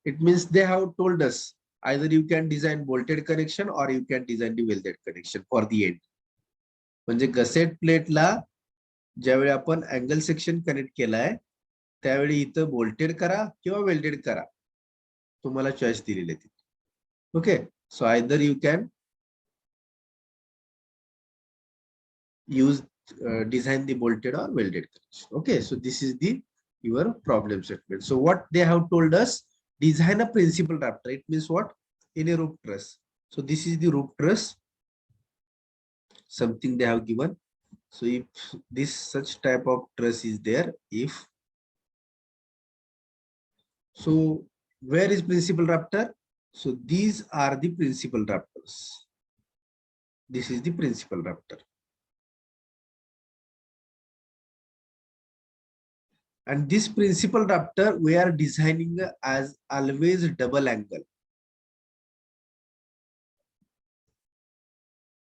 It means they have told us either you can design bolted connection or you can design the welded connection for the end. म्हणजे gusset प्लेटला ज्यावेळी आपण angle section connect केलाय त्यावेळी इथं bolted करा किंवा welded करा, तुम्हाला चॉईस दिलेली आहे. Okay, so either you can use design the bolted or welded connection. Okay, so this is the your problem statement. So what they have told us, design a principal raptor. It means what? In a roof truss. So this is the roof truss, something they have given. So if this such type of truss is there, so where is principal raptor? So these are the principal raptors. This is the principal raptor. And this principal raptor we are designing as always double angle.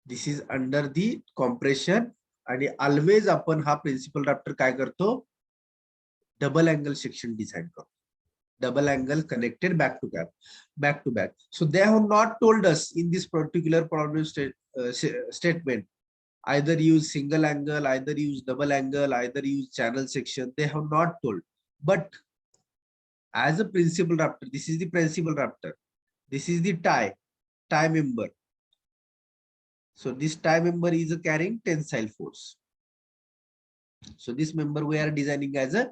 This is under the compression आणि always आपण हा principal raptor काय करतो, double angle section design करतो. double angle connected back to back. So they have not told us in this particular problem statement either use single angle, either use double angle, either use channel section. They have not told. But as a principal rafter, this is the principal rafter. This is the tie member. So this tie member is carrying tensile force. So this member we are designing as a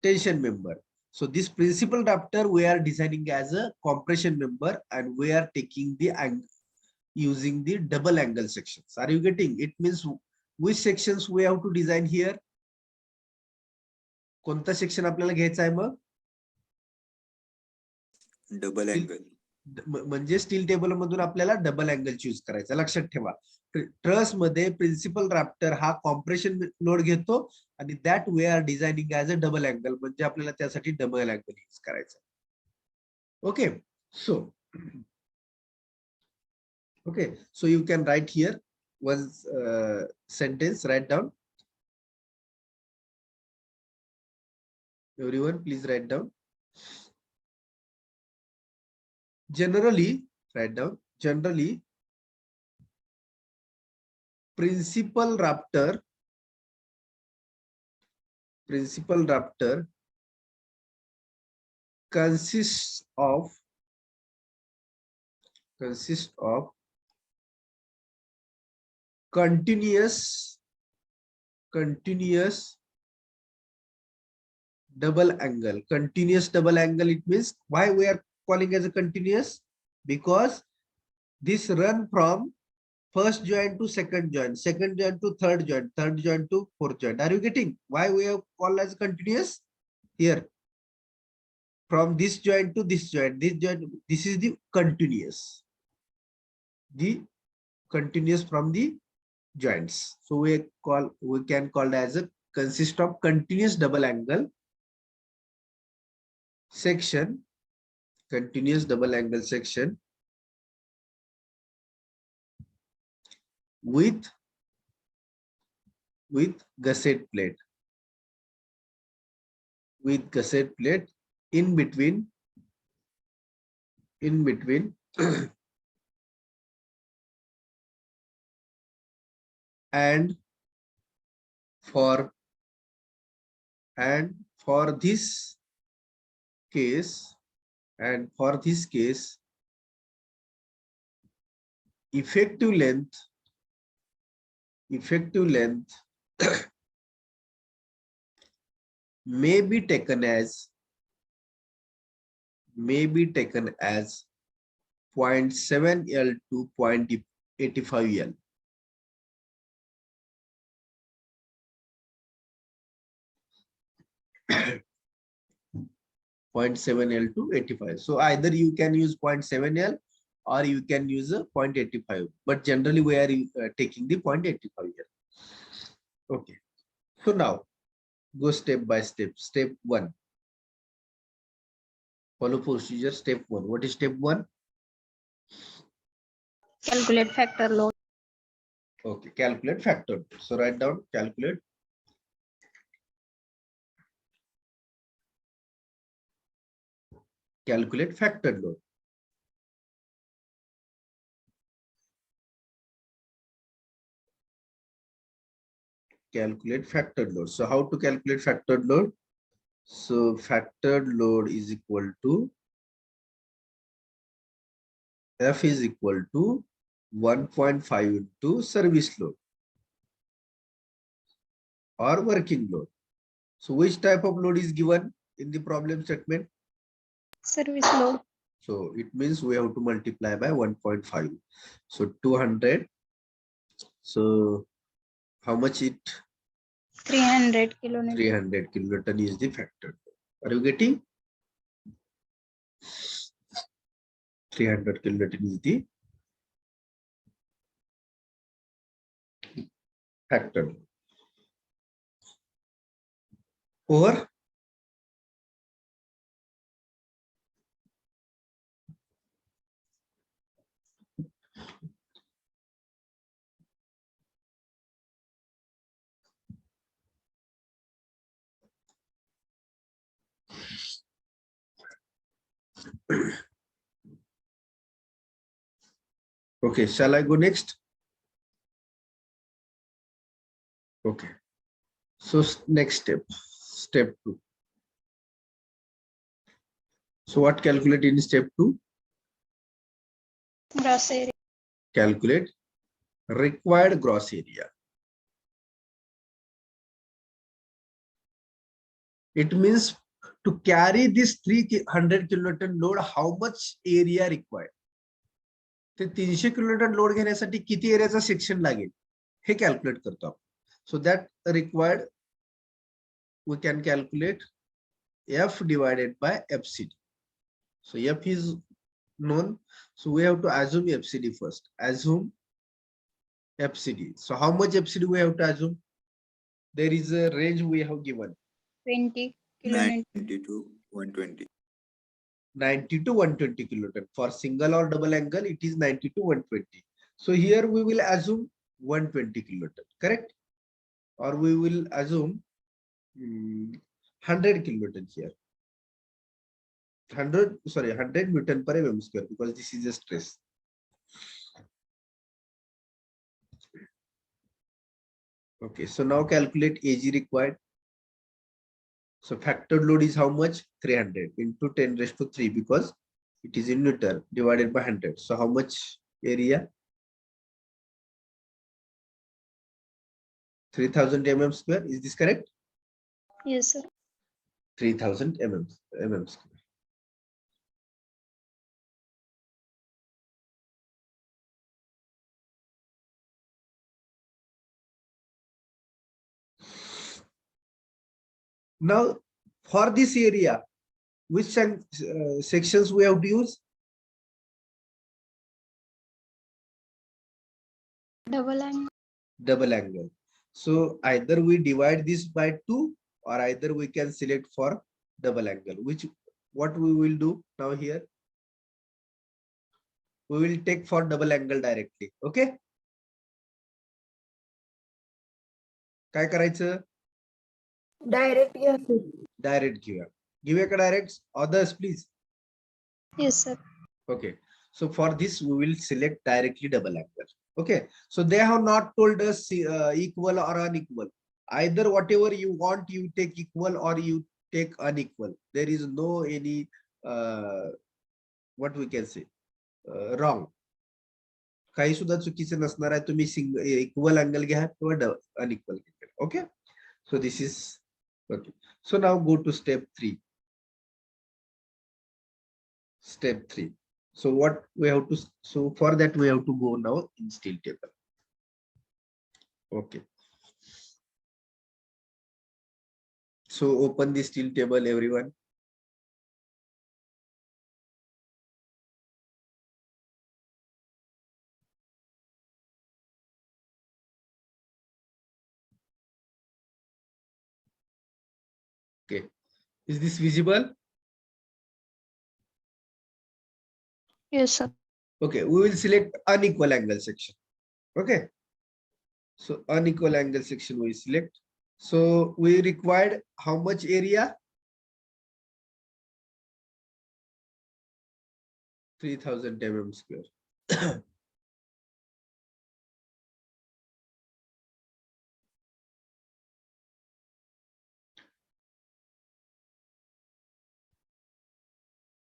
tension member. So this principal rafter we are designing as a compression member, and we are taking the angle using the double angle sections. Are you getting? It means which sections we have to design here? कोणता section आपल्याला घ्यायचा आहे मग? Double angle. म्हणजे steel table मधून आपल्याला double angle choose करायचा. लक्षात ठेवा, ट्रस मध्ये प्रिन्सिपल रॅप्टर हा कॉम्प्रेशन लोड घेतो आणि that way are designing as a double angle, म्हणजे आपल्याला त्यासाठी डबल अँगल यूज करायचा. Okay, so you can write here one sentence. Write down. Everyone, please write down. Generally, write down. Generally, principal rafter consists of continuous double angle. Continuous double angle, it means why we are calling as a continuous? Because this run from first joint to second joint, second joint to third joint, third joint to fourth joint. Are you getting why we have called as continuous here? From this joint to this joint, this is the continuous from the joints. So we can call as a consist of continuous double angle section, continuous double angle section with gusset plate, in between and for this case, effective length may be taken as 0.7 L to 0.85 L. .7 L to 85. So either you can use 0.7 L or you can use a 0.85, but generally we are taking the 0.85 L. Okay, so now go step by step. Step 1, follow procedure. Step 1, what is step 1? Calculate factor load. Okay, calculate factor. So write down calculate factor load. Calculate factor load. So how to calculate factor load? So factor load is equal to F is equal to 1.5 into service load or working load. So which type of load is given in the problem statement? Service load. So it means we have to multiply by 1.5. So 200. So how much it? 300 kilonewton. 300 kilonewton is the factor. Are you getting? 300 kilonewton is the factor. Over Okay, shall I go next? Okay. So next step 2. So what calculate in step 2? Gross area. Calculate required gross area. It means to carry this 300 kilonewton load, how much area required? ते 300 kilonewton load घेण्यासाठी किती एरियाचा section लागेल हे calculate करतो आपण. So that required we can calculate F divided by FCD. So F is known. So we have to assume FCD first. Assume FCD. So how much FCD we have to assume? There is a range we have given. 20 kilonewton. 90 to 120. 90 to 120 kilonewton. For single or double angle, it is 90 to 120. So here we will assume 120 kilonewton, correct? Or we will assume 100 kilonewton here. 100 Newton per mm square, because this is a stress. Okay, so now calculate AG required. So factored load is how much? 300 into 10 raised to 3, because it is in Newton, divided by 100. So how much area? 3000 mm square. Is this correct? Yes, sir. 3000 mm square. Now, for this area, which sections we have to use? Double angle. Double angle. So either we divide this by 2, or either we can select for double angle. What we will do now here? We will take for double angle directly. Okay? काय करायचं? Direct घ्या sir. Direct घेऊया. घेऊया का direct? Others, please. Yes, sir. Okay. So for this, we will select directly double angle. Okay. So they have not told us equal or unequal. Either whatever you want, you take equal or you take unequal. There is no any what we can say wrong. काही सुद्धा चुकीचं नसणार आहे. तुम्ही equal angle घ्या किंवा unequal घ्या. Okay. So this is okay. So now go to step 3. Step 3. So what we have to, so for that we have to go now in steel table. Okay. So open the steel table, everyone. Okay. Is this visible? Yes, sir. Okay, we will select unequal angle section. Okay. So unequal angle section we select. So we required how much area? 3000 mm square.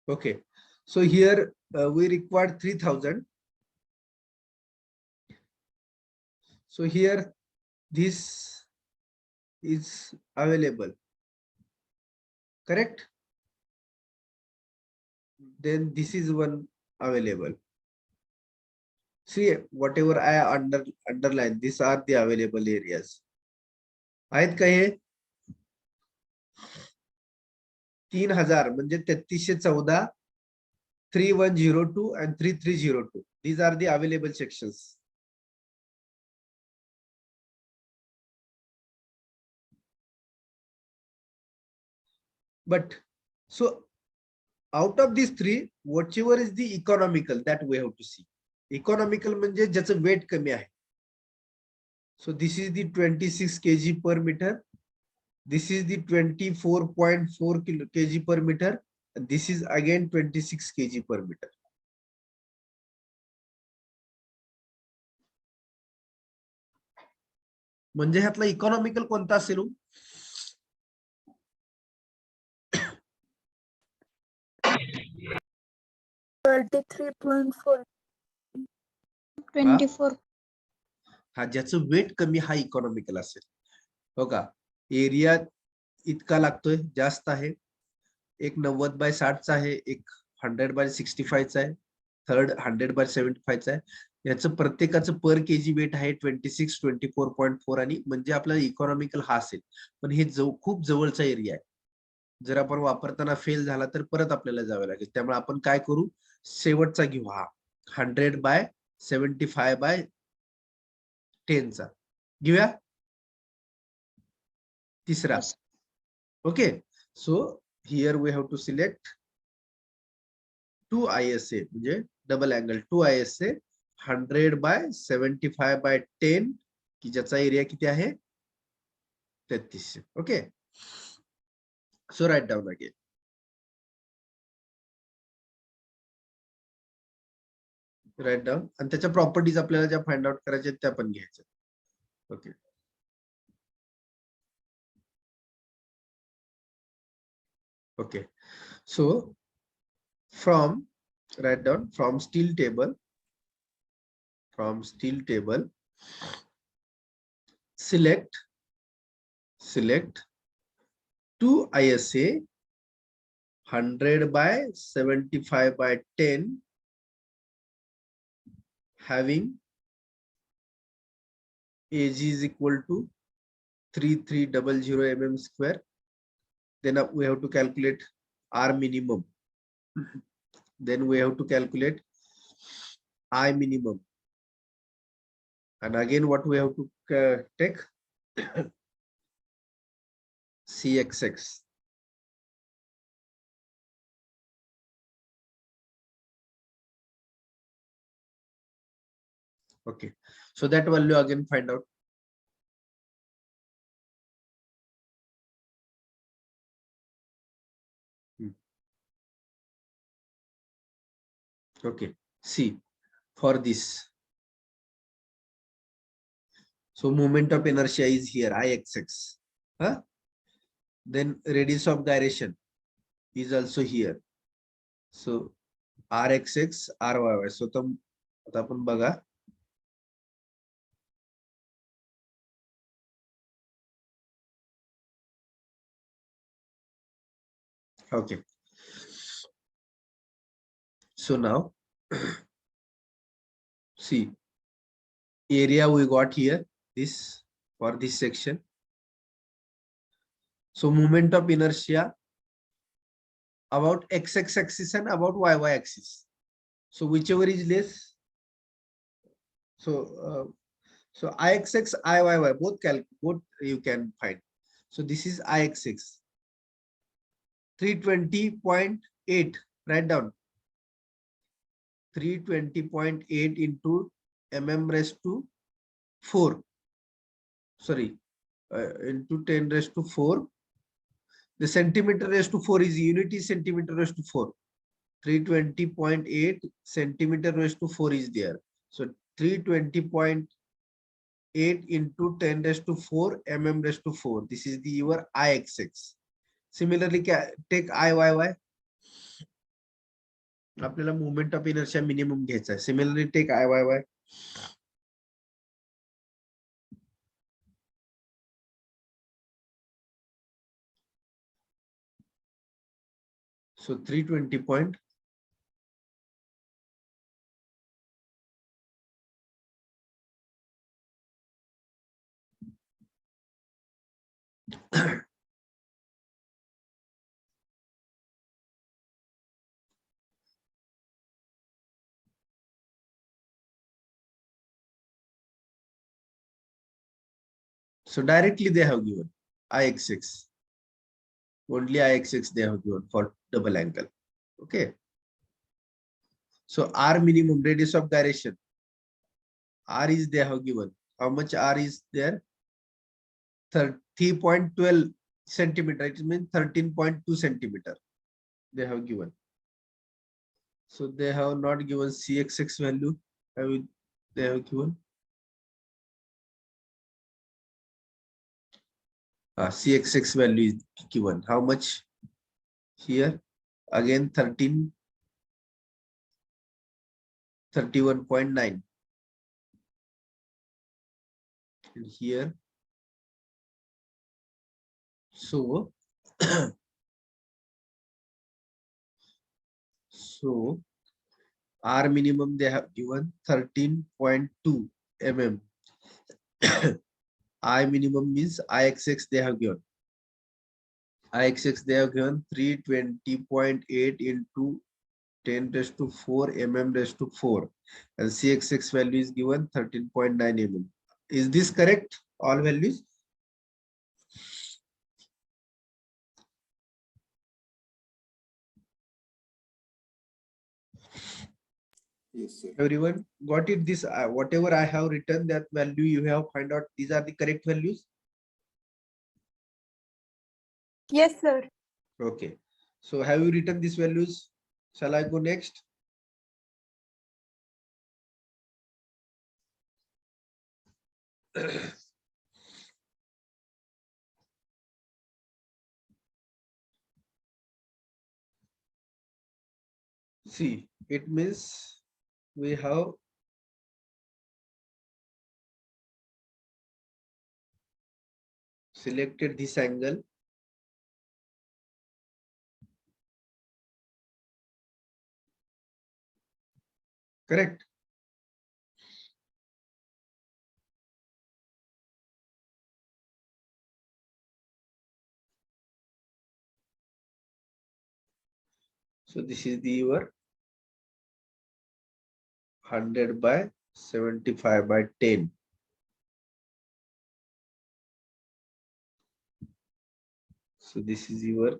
Okay. So here we required 3000. So here this is available, correct? Then this is one available. See, whatever I underline, these are the available areas. आहेत का हे? 3000 म्हणजे 3314, 3102 and 3302. These are the available sections. But so out of these three, whatever is the economical, that we have to see. Economical म्हणजे ज्याचं weight कमी आहे. So this is the 26 kg per meter. This is the 24.4 kg per meter. This is again 26 kg per meter. म्हणजे ह्यातला economical कोणता असेल? 33.4. 24. हा ज्याचं wait कमी हा इकॉनॉमिकल असेल. हो का? एरिया इतका लागतोय, जास्त आहे. एक 90/60 चा आहे, एक 100/65 चा आहे, थर्ड 100/75 चा आहे. याचं प्रत्येकाचं पर केजी वेट आहे 26, 24.4 आणि म्हणजे आपल्याला इकॉनॉमिकल हा असेल. पण हे खूप जवळचा एरिया आहे. जर आपण वापरताना फेल झाला तर परत आपल्याला जावं लागेल. त्यामुळे आपण काय करू, शेवटचा घेऊ हा 100/75/10 चा घेऊया. तिसरा. Yes. Okay, so here we have to select 2 ISA म्हणजे डबल अँगल 2 ISA 100/75/10 की ज्याचा एरिया किती आहे 3300. Okay, so write down again. Write down आणि त्याच्या प्रॉपर्टीज आपल्याला ज्या फाइंड आउट करायच्या त्या पण घ्यायच्या. Okay, okay, so write down from steel table select 2 ISA 100/75/10 having AG is equal to 3300 mm square. Then we have to calculate R minimum. Then we have to calculate I minimum. And again, what we have to take? CXX. Okay, so that value again find out. Okay, see for this. So moment of inertia is here, IXX. Huh? Then radius of gyration is also here. So RXX, RYY. So आता आपण बघा. Okay. So now see area we got here, this for this section. So moment of inertia about XX axis and about YY axis. So whichever is less. So IXX, IYY both you can find. So this is IXX 320.8. Write down 320.8 into mm raised to 4. Sorry, into 10 raised to 4. The centimeter raised to 4 is unit is centimeter raised to 4. 320.8 centimeter raised to 4 is there. So 320.8 into 10 raised to 4 mm raised to 4. This is the your IXX. Similarly, take IYY. आपल्याला moment of inertia minimum घ्यायचा आहे. Similarly take IYY. So 320 point. So directly they have given IXX. Only IXX they have given for double angle. Okay. So R minimum, radius of gyration. R is they have given. How much R is there? 30.12 centimeter. It means 13.2 centimeter. they have given. So they have not given CXX value. They have given CXX value is given. How much here? Again 31.9. And here, so so R minimum they have given 13.2 mm. I minimum means IXX they have given. IXX they have given 320.8 into 10 raised to 4 raised to 4, and CXX value is given 13.9 mm. Is this correct? All values? Yes, sir. Everyone got it? This whatever I have written, that value you have find out these are the correct values. Yes, sir. Okay. So have you written these values? Shall I go next? See, it means we have selected this angle. Correct. So this is the your 100 by 75 by 10. So this is your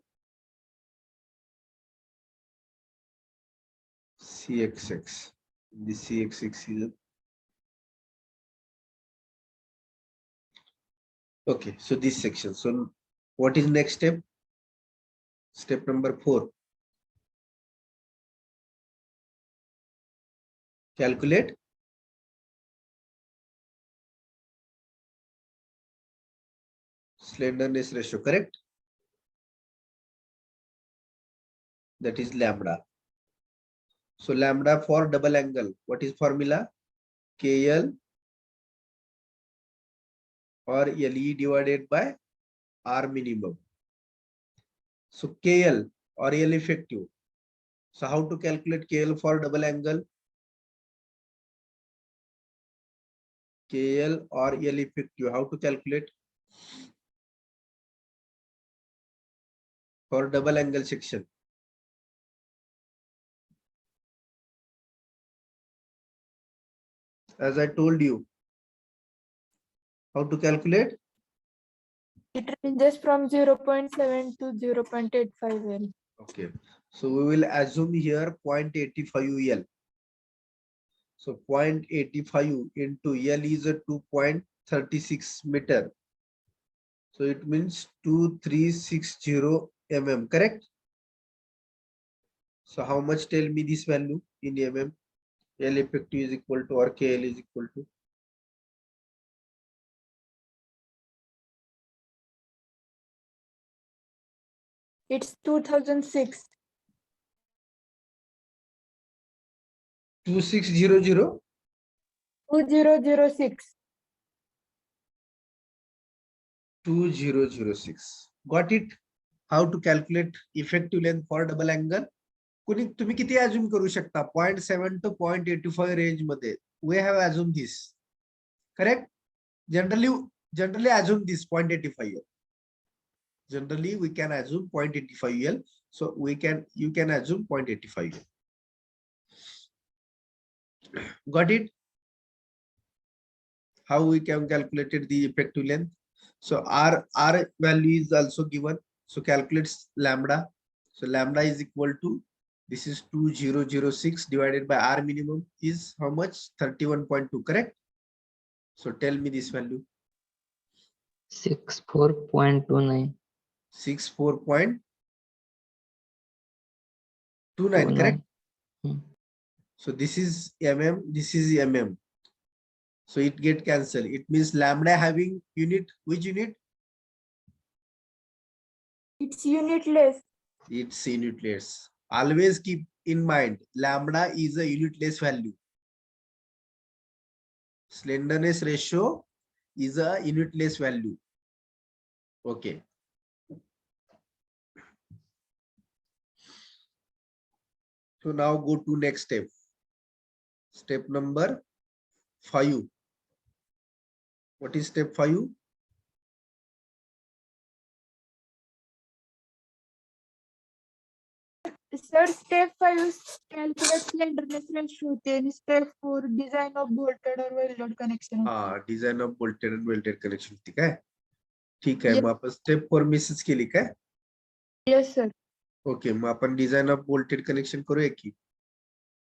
CXX. The CXX is okay. So this section. So what is next step? Step number 4. Calculate slenderness ratio, correct? That is lambda. So lambda for double angle, what is formula? KL or LE divided by R minimum. So KL or L effective. So how to calculate KL for double angle? KL or L effective, how to calculate? For double angle section. As I told you, how to calculate? It ranges from 0.7 to 0.85 L. Okay. So we will assume here 0.85 L. So 0.85 into L is a 2.36 meter. So it means 2360 mm, correct? So how much tell me this value in mm? L effective is equal to or KL is equal to? It's 2006. 2600? 2006. 2006. Got it? How to calculate effective length for double angle? तुम्ही किती assume करू शकता 0.7 to 0.85 range मध्ये. We have assumed this. Correct? Generally assume this 0.85 L. Generally we can assume 0.85 L. So you can assume 0.85 L. Got it? How we can calculate the effective length? So R value is also given. So calculates lambda. So lambda is equal to, this is 2006 divided by R minimum is how much? 31.2, correct? So tell me this value. 64.29. 64.29. 29, correct? 29. So this is mm, this is mm. So it get cancelled. It means lambda having unit, which unit? It's unitless. It's unitless. Always keep in mind, lambda is a unitless value. Slenderness ratio is a unitless value. Okay. So now go to next step. Step number 5. What is step 5? Sir, step 5 is calculate slenderness ratio. Then step 4 design of bolted or welded connection. Design of bolted and welded connection. ठीक आहे? ठीक आहे. Yes. मग आपण step 4 मिसच केली काय? Yes, sir. Okay, मग आपण design of bolted connection करूया की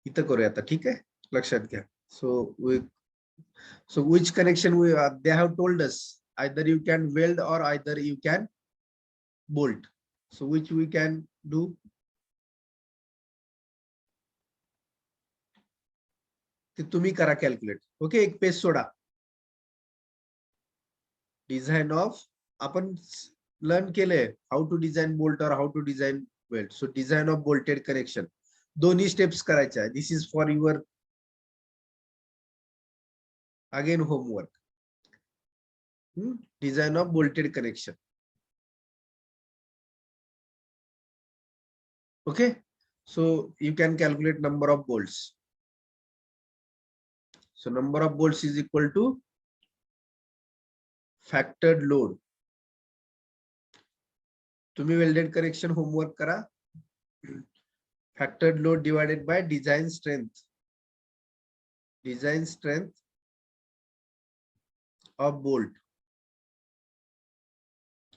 इथं करूया आता. ठीक आहे, लक्षात घ्या. So which connection they have told us, either you can weld or either you can bolt. So which we can do? ते तुम्ही करा कॅल्क्युलेट. ओके, एक पेज सोडा. डिझाइन ऑफ आपण लर्न केलंय हाऊ टू डिझाइन बोल्ट और how to design weld. So design of bolted connection दोन्ही steps करायच्या. This is for your again homework. Design of bolted connection. Okay, so you can calculate number of bolts. So number of bolts is equal to factored load. तुम्ही welded connection homework करा. Factored load divided by design strength. Design strength of bolt.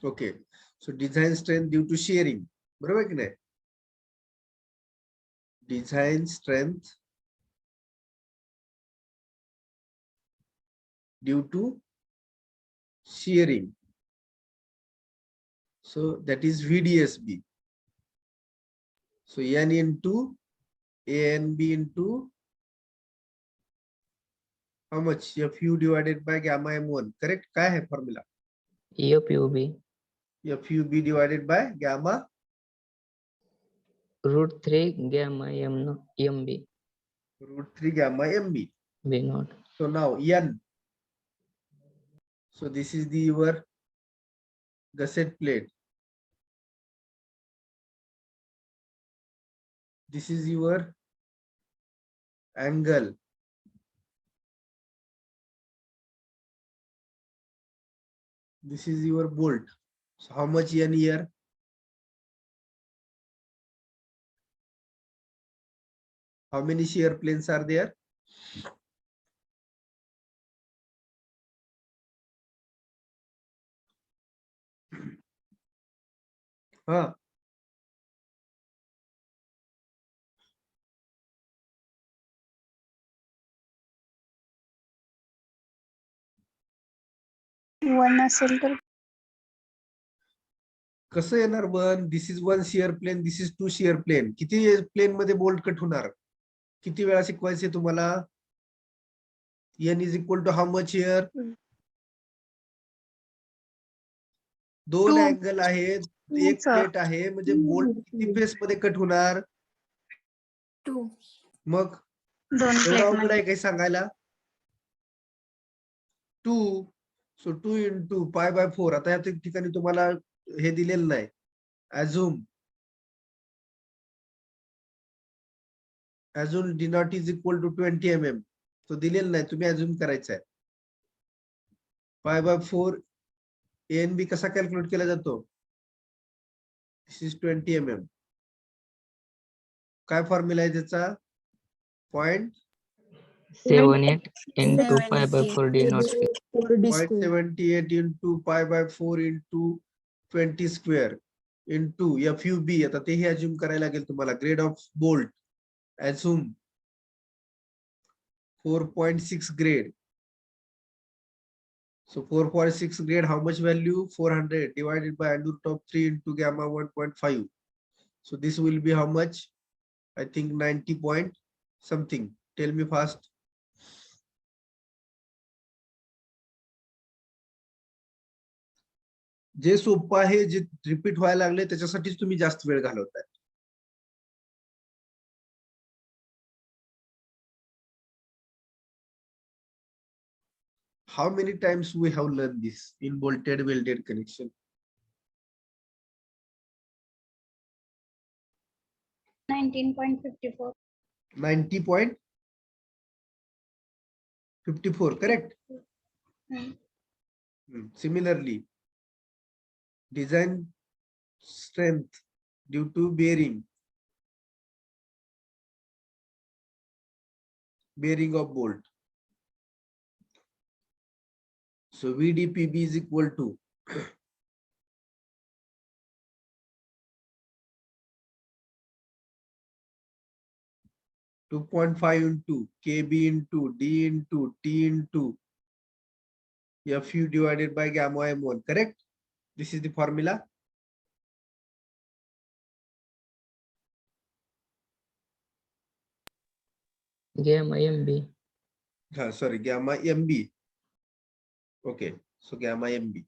Okay, so design strength due to shearing. बरोबर की नाही? Design strength due to shearing. So that is VDSB. So N into ANB into how much? FU divided by gamma M1. Correct? काय है formula? FUB FUB divided by gamma √3 gamma MB √3 gamma MB. B0. So now N. So this is the your gusset plate. This is your angle. This is your bolt. So how much N here? How many shear planes are there? Huh? One असेल तर कसं येणार one? This is one shear plane, this is two shear plane. किती plane मध्ये bolt cut होणार? किती वेळा शिकवायचे तुम्हाला? N is equal to how much here? दोन Two. अँगल आहेत, एक sir. प्लेट आहे, म्हणजे बोल्ट किती फेस मध्ये कट होणार? 2. मग दोन एवढा plate अवघड आहे काही सांगायला? 2. सो 2 into π/4. आता या ठिकाणी तुम्हाला हे दिलेलं नाही. Assume d naught is equal to 20 mm. तो दिलेलं नाही, तुम्ही अज्युम करायचं आहे. π/4 ANB कसा कॅल्क्युलेट केला जातो? This is 20 mm. काय फॉर्म्युला आहे त्याचा? 78 into π/4 D0 square. 0.78 into π/4 into 20 square into FUB. आता तेही अज्युम करायला लागेल तुम्हाला. Grade of bolt assume 4.6 grade. So 4.6 grade, how much value? 400 divided by √3 into gamma 1.5. So this will be how much? I think 90 point something. Tell me fast. जे सोपं आहे, जे repeat व्हायला लागले त्याच्यासाठीच तुम्ही जास्त वेळ घालवताय. How many times we have learned this in bolted welded connection? 19.54. 90.54, correct? Hmm. Similarly, design strength due to bearing of bolt. So VDPB is equal to 2.5 into KB into D into T into FU divided by gamma M1, correct? This is the formula. Gamma MB. Sorry, gamma MB. Okay, so gamma MB.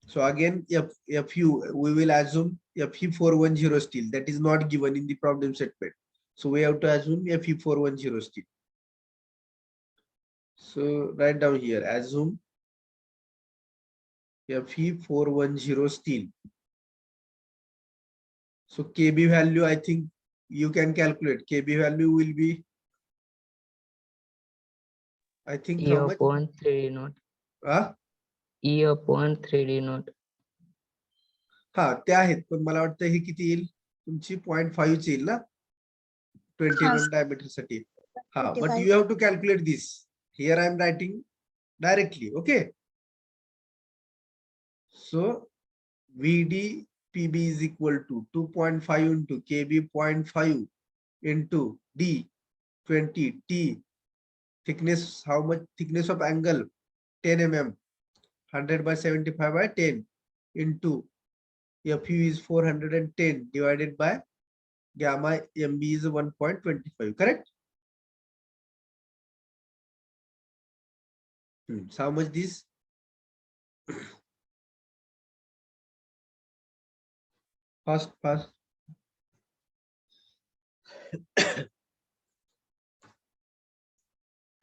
So again, FU, we will assume Fe410 steel. That is not given in the problem statement. So we have to assume Fe410 steel. So write down here, assume Fe410 steel. So KB value, I think you can calculate. KB value will be, I think E how much? upon 3D naught. E upon 3D naught. हा ते आहेत, पण मला वाटतं हे किती येईल तुमची 0.5 ची येईल ना 20 mm diameter साठी. हा, but you have to calculate this. Here I am writing directly. Okay, so VDPB is equal to 2.5 into KB 0.5 into D 20 T thickness. How much thickness of angle? 10 mm. 100 by 75 by 10 into FU is 410 divided by gamma MB is 1.25, correct? So how much this? Fast.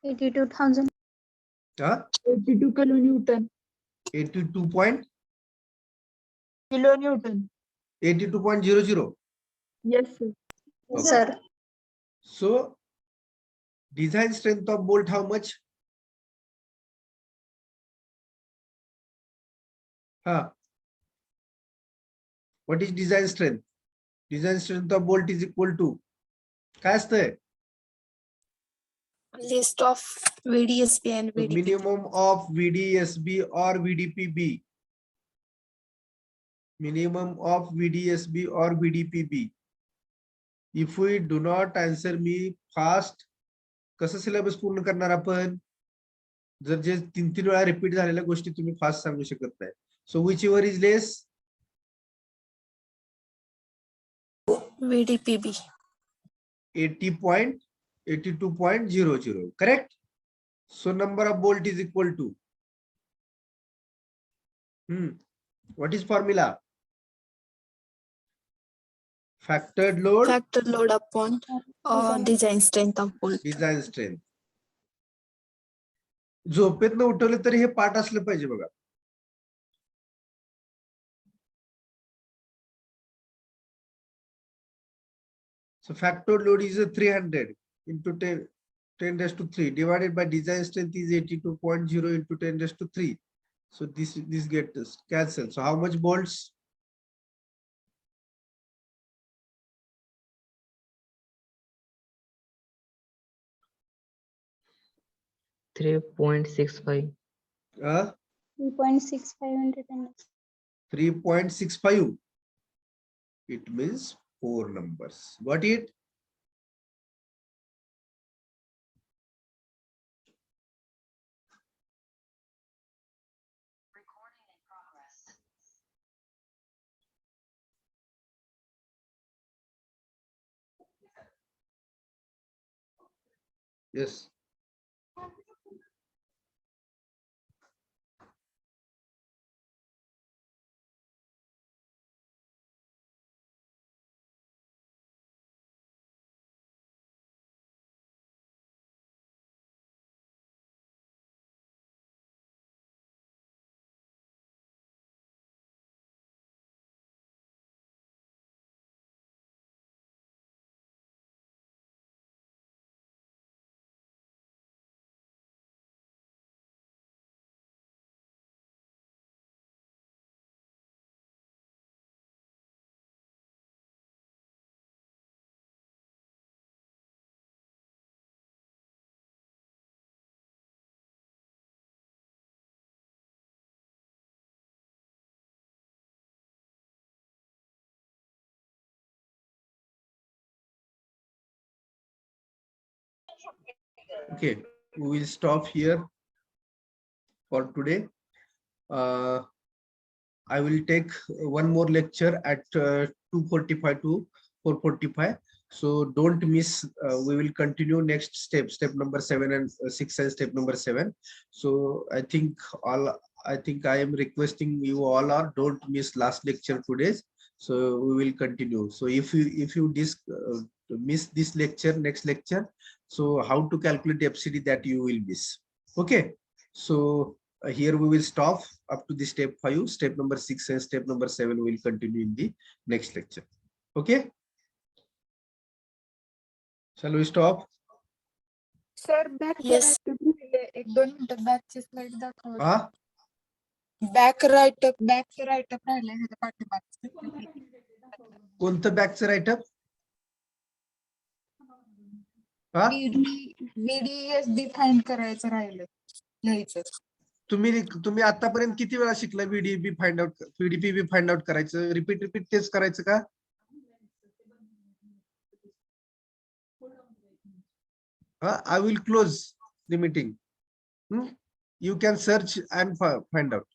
82,000. 82 kilonewton. 82 point Kilonewton. 82.00. Yes, sir. Okay. Sir, So design strength of bolt, how much? What is design strength? Design strength of bolt is equal to काय असतंय? List of VDSB and The VDP. minimum of VDSB or VDPB. Minimum of VDSB or VDPB. If we do not answer me fast, कसं syllabus पूर्ण करणार आपण? जर जे 3 वेळा repeat झालेल्या गोष्टी तुम्ही फास्ट सांगू शकत नाही. So whichever is less? VDPB. 82.00, correct? So number of bolt is equal to what is formula? Factored load. Factor load upon design strength of bolt. Design strength. झोपेतनं उठवले तरी हे पाठ असलं पाहिजे बघा. So factored load is a 300 into 10 raised to 3 divided by design strength is 82.0 into 10 raised to 3. So this gets cancelled. So how much bolts? 3.65. 3.6500. 3.65. It means 4 numbers. Got it? Yes. Okay, we will stop here for today. I will take one more lecture at 2:45 to 4:45. So don't miss. We will continue next step number 7 and 6 and step number 7. So I think I am requesting you all are don't miss last lecture today's. So we will continue. So if you miss this lecture, next lecture, so how to calculate FCD that you will miss. Okay. So here we will stop up to the step 5, step number 6 and step number 7 will continue in the next lecture. Okay, shall we stop? Sir back Yes. एक 2 मिनिटं बॅकची slide दाखव. Ah, back write-up राहिलंय ह्याच्या पाठीमागचं. कोणतं बॅकचं write-up? हा, VDSD find करायचं राहिलं लिहायचं. तुम्ही आतापर्यंत किती वेळा शिकला VDB find out, VDPB find out करायचं? रिपीट तेच करायचं का? I will close the meeting. You can search and find out.